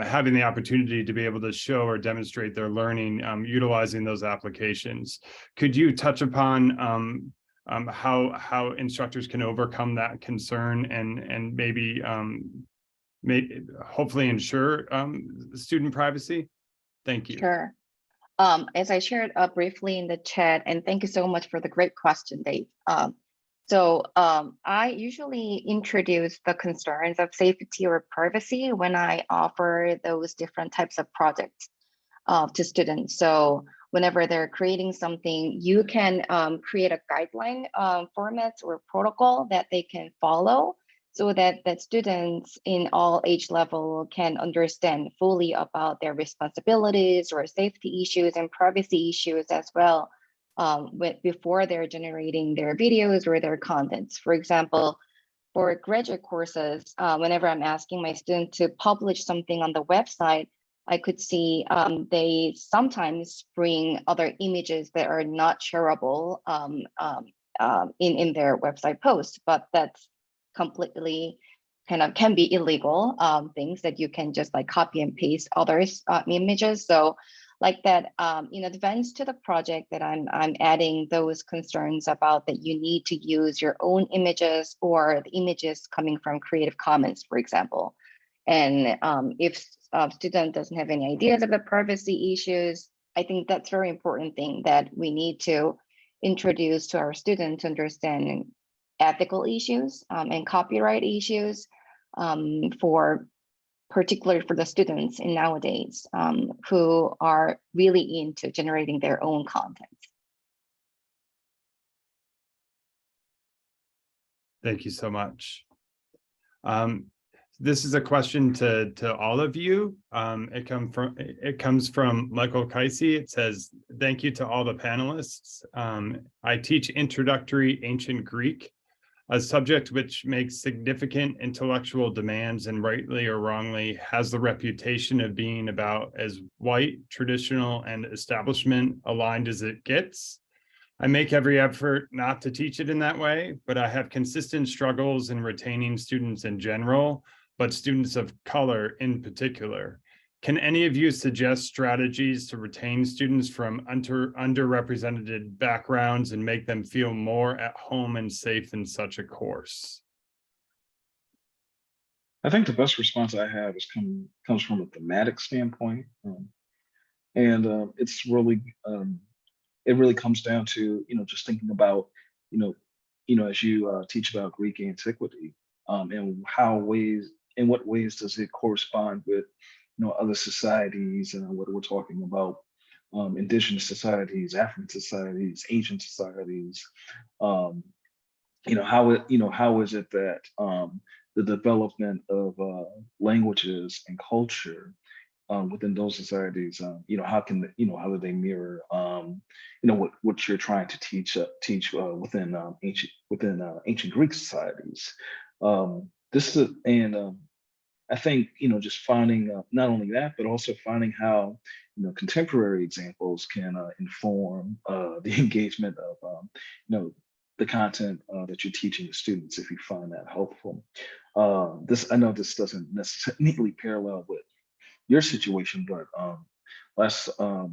having the opportunity to be able to show or demonstrate their learning utilizing those applications. Could you touch upon how instructors can overcome that concern and maybe hopefully ensure student privacy? Thank you. Sure. As I shared briefly in the chat, and thank you so much for the great question, Dave. I usually introduce the concerns of safety or privacy when I offer those different types of projects to students. So whenever they're creating something, you can create a guideline format or protocol that they can follow, so that students in all age level can understand fully about their responsibilities or safety issues and privacy issues as well, before they're generating their videos or their contents. For example, for graduate courses, whenever I'm asking my students to publish something on the website, I could see they sometimes bring other images that are not shareable in their website post, but that's completely can be illegal things that you can just like copy and paste others images. So like that, in advance to the project that I'm adding those concerns about that you need to use your own images or the images coming from Creative Commons, for example. And if a student doesn't have any ideas of the privacy issues, I think that's a very important thing that we need to introduce to our students to understand ethical issues and copyright issues, particularly for the students in nowadays who are really into generating their own content. Thank you so much. This is a question to all of you. It comes from Michael Kaisi. It says, "Thank you to all the panelists. I teach introductory ancient Greek, a subject which makes significant intellectual demands and rightly or wrongly has the reputation of being about as white, traditional, and establishment aligned as it gets. I make every effort not to teach it in that way, but I have consistent struggles in retaining students in general, but students of color in particular. Can any of you suggest strategies to retain students from underrepresented backgrounds and make them feel more at home and safe in such a course? I think the best response I have comes from a thematic standpoint, and it's really it really comes down to just thinking about you know as you teach about Greek antiquity, and in what ways does it correspond with other societies, and what we're talking about, indigenous societies, African societies, Asian societies. um, how is it that the development of languages and culture within those societies, how do they mirror what you're trying to teach within ancient Greek societies. This is and I think just finding not only that, but also finding how contemporary examples can inform the engagement of the content that you're teaching the students, if you find that helpful. I know this doesn't necessarily parallel with your situation, but last a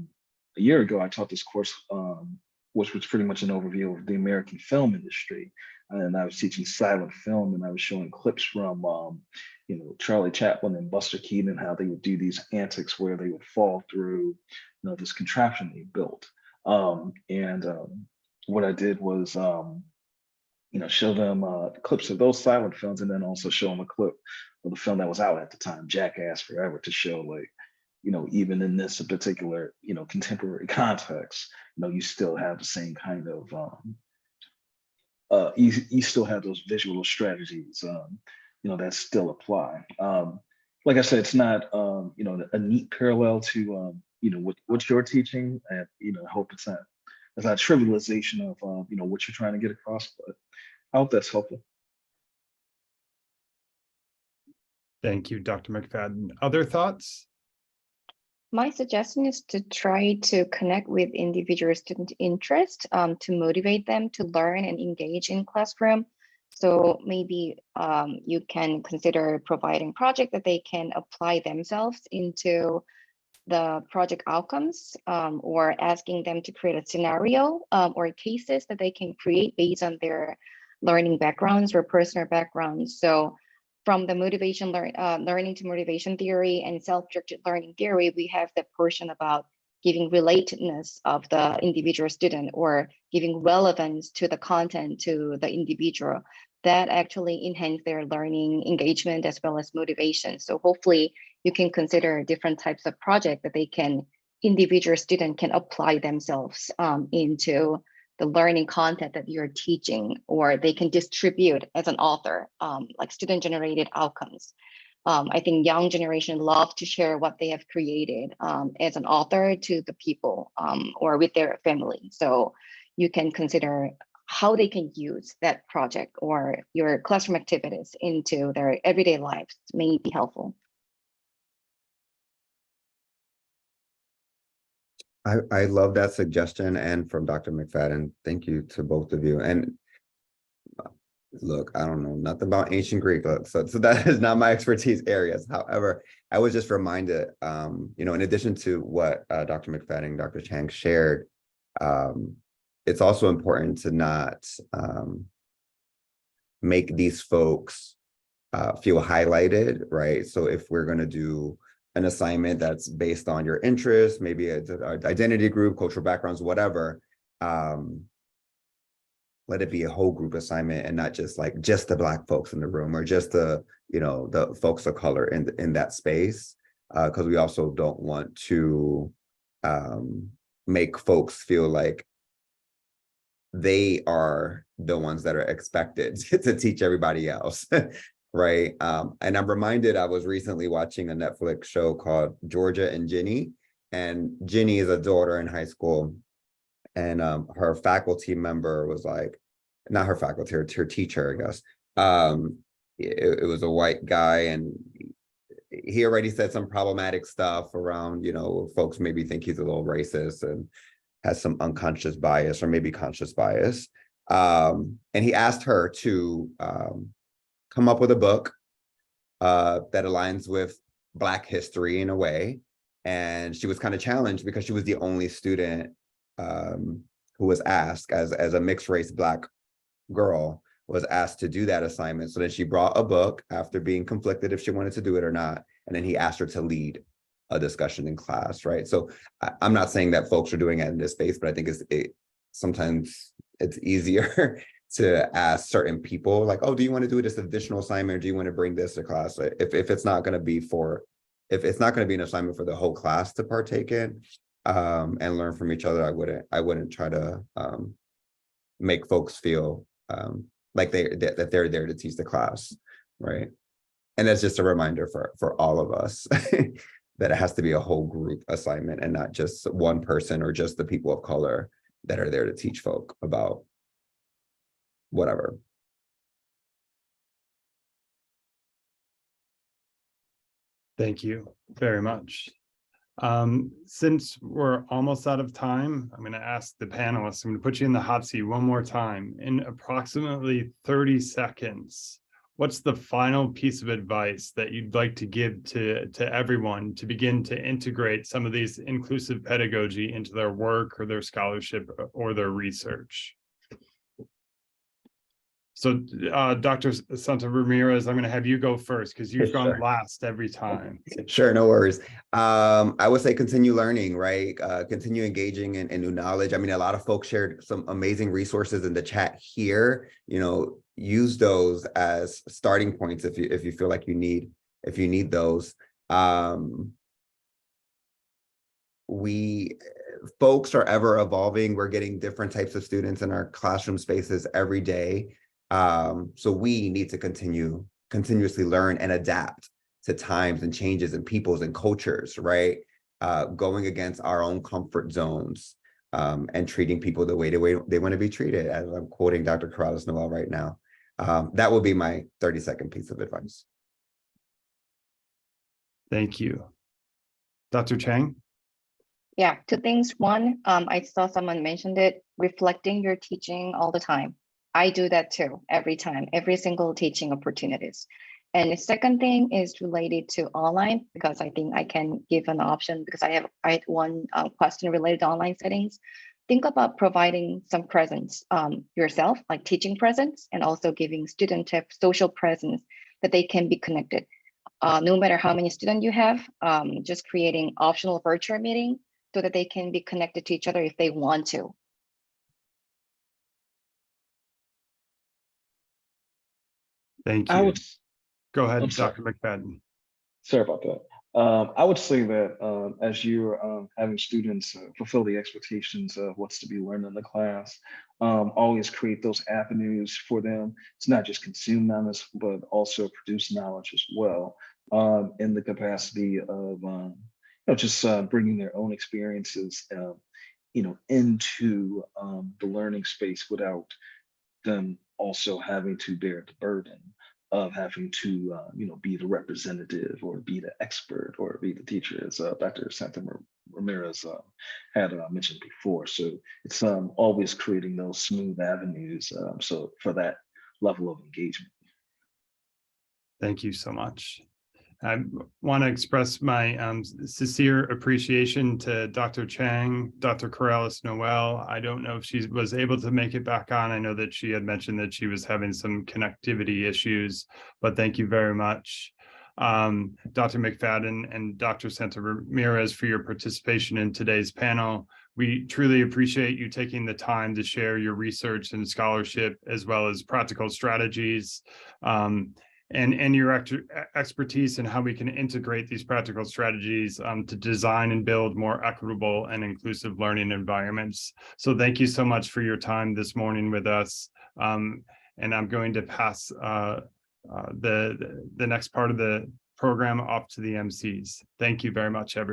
year ago, I taught this course, which was pretty much an overview of the American film industry, and I was teaching silent film, and I was showing clips from Charlie Chaplin and Buster Keaton, how they would do these antics where they would fall through this contraption they built. And what I did was show them clips of those silent films, and then also show them a clip of the film that was out at the time, Jackass Forever, to show even in this particular contemporary context, you still have the same kind of you still have those visual strategies that still apply. Like I said, it's not a neat parallel to what you're teaching, and I hope it's not trivialization of what you're trying to get across, but I hope that's helpful. Thank you, Dr. McFadden. Other thoughts? My suggestion is to try to connect with individual student interest to motivate them to learn and engage in classroom. So maybe you can consider providing project that they can apply themselves into the project outcomes, or asking them to create a scenario or cases that they can create based on their learning backgrounds or personal backgrounds. So from the learning to motivation theory and self-directed learning theory, we have the portion about giving relatedness of the individual student or giving relevance to the content to the individual that actually enhance their learning engagement as well as motivation. So hopefully you can consider different types of project that individual student can apply themselves into the learning content that you're teaching, or they can distribute as an author, like student generated outcomes. I think young generation love to share what they have created as an author to the people or with their family. So you can consider how they can use that project or your classroom activities into their everyday lives may be helpful. I love that suggestion, and from Dr. McFadden, thank you to both of you. And look, I don't know nothing about ancient Greek, so that is not my expertise areas. However, I was just reminded, in addition to what Dr. McFadden, Dr. Chang shared, it's also important to not make these folks feel highlighted, right? So if we're going to do an assignment that's based on your interests, maybe an identity group, cultural backgrounds, whatever, let it be a whole group assignment and not just the Black folks in the room or just the folks of color in that space, because we also don't want to make folks feel like they are the ones that are expected to teach everybody else. Right. And I'm reminded, I was recently watching a Netflix show called Georgia and Ginny. And Ginny is a daughter in high school. And her faculty member was like, not her faculty, her teacher, I guess. It was a white guy, and he already said some problematic stuff around, folks maybe think he's a little racist. And has some unconscious bias or maybe conscious bias. And he asked her to come up with a book that aligns with Black history in a way. And she was kind of challenged because she was the only student who was asked, as a mixed race Black girl, was asked to do that assignment. So then she brought a book after being conflicted if she wanted to do it or not. And then he asked her to lead a discussion in class, right? So I'm not saying that folks are doing it in this space, but I think sometimes it's easier to ask certain people like, oh, do you want to do this additional assignment, or do you want to bring this to class? If it's not going to be if it's not going to be an assignment for the whole class to partake in and learn from each other, I wouldn't try to make folks feel like that they're there to teach the class, right? And that's just a reminder for all of us that it has to be a whole group assignment and not just one person or just the people of color that are there to teach folk about whatever. Thank you very much. Since we're almost out of time, I'm going to ask the panelists, I'm going to put you in the hot seat one more time. In approximately 30 seconds, what's the final piece of advice that you'd like to give to everyone to begin to integrate some of these inclusive pedagogy into their work or their scholarship or their research? So Dr. Santa Ramirez, I'm going to have you go first because you've gone last every time. Sure, no worries. I would say continue learning, right? Continue engaging in new knowledge. I mean, a lot of folks shared some amazing resources in the chat here. Use those as starting points if you feel like you need those. Folks are ever evolving. We're getting different types of students in our classroom spaces every day. So we need to continuously learn and adapt to times and changes and peoples and cultures, right? Going against our own comfort zones and treating people the way they want to be treated. As I'm quoting Dr. Corrales-Noel right now. That would be my 30-second piece of advice. Thank you. Dr. Chang? Yeah, two things. One, I saw someone mentioned it, reflecting your teaching all the time. I do that too, every time, every single teaching opportunities. And the second thing is related to online, because I think I can give an option because I had one question related to online settings. Think about providing some presence yourself, like teaching presence, and also giving student tips, social presence that they can be connected. No matter how many students you have, just creating optional virtual meeting so that they can be connected to each other if they want to. Thank you. Go ahead, Dr. McFadden. Sorry about that. I would say that as you're having students fulfill the expectations of what's to be learned in the class, always create those avenues for them to not just consume knowledge, but also produce knowledge as well, in the capacity of just bringing their own experiences into the learning space without them also having to bear the burden of having to, be the representative or be the expert or be the teacher, as Dr. Santa Ramirez had mentioned before. So it's always creating those smooth avenues. So for that level of engagement. Thank you so much. I want to express my sincere appreciation to Dr. Chang, Dr. Corrales-Noel. I don't know if she was able to make it back on. I know that she had mentioned that she was having some connectivity issues, but thank you very much. Dr. McFadden and Dr. Santa Ramirez for your participation in today's panel. We truly appreciate you taking the time to share your research and scholarship, as well as practical strategies. And your expertise in how we can integrate these practical strategies to design and build more equitable and inclusive learning environments. So thank you so much for your time this morning with us. And I'm going to pass the next part of the program off to the MCs. Thank you very much, everyone.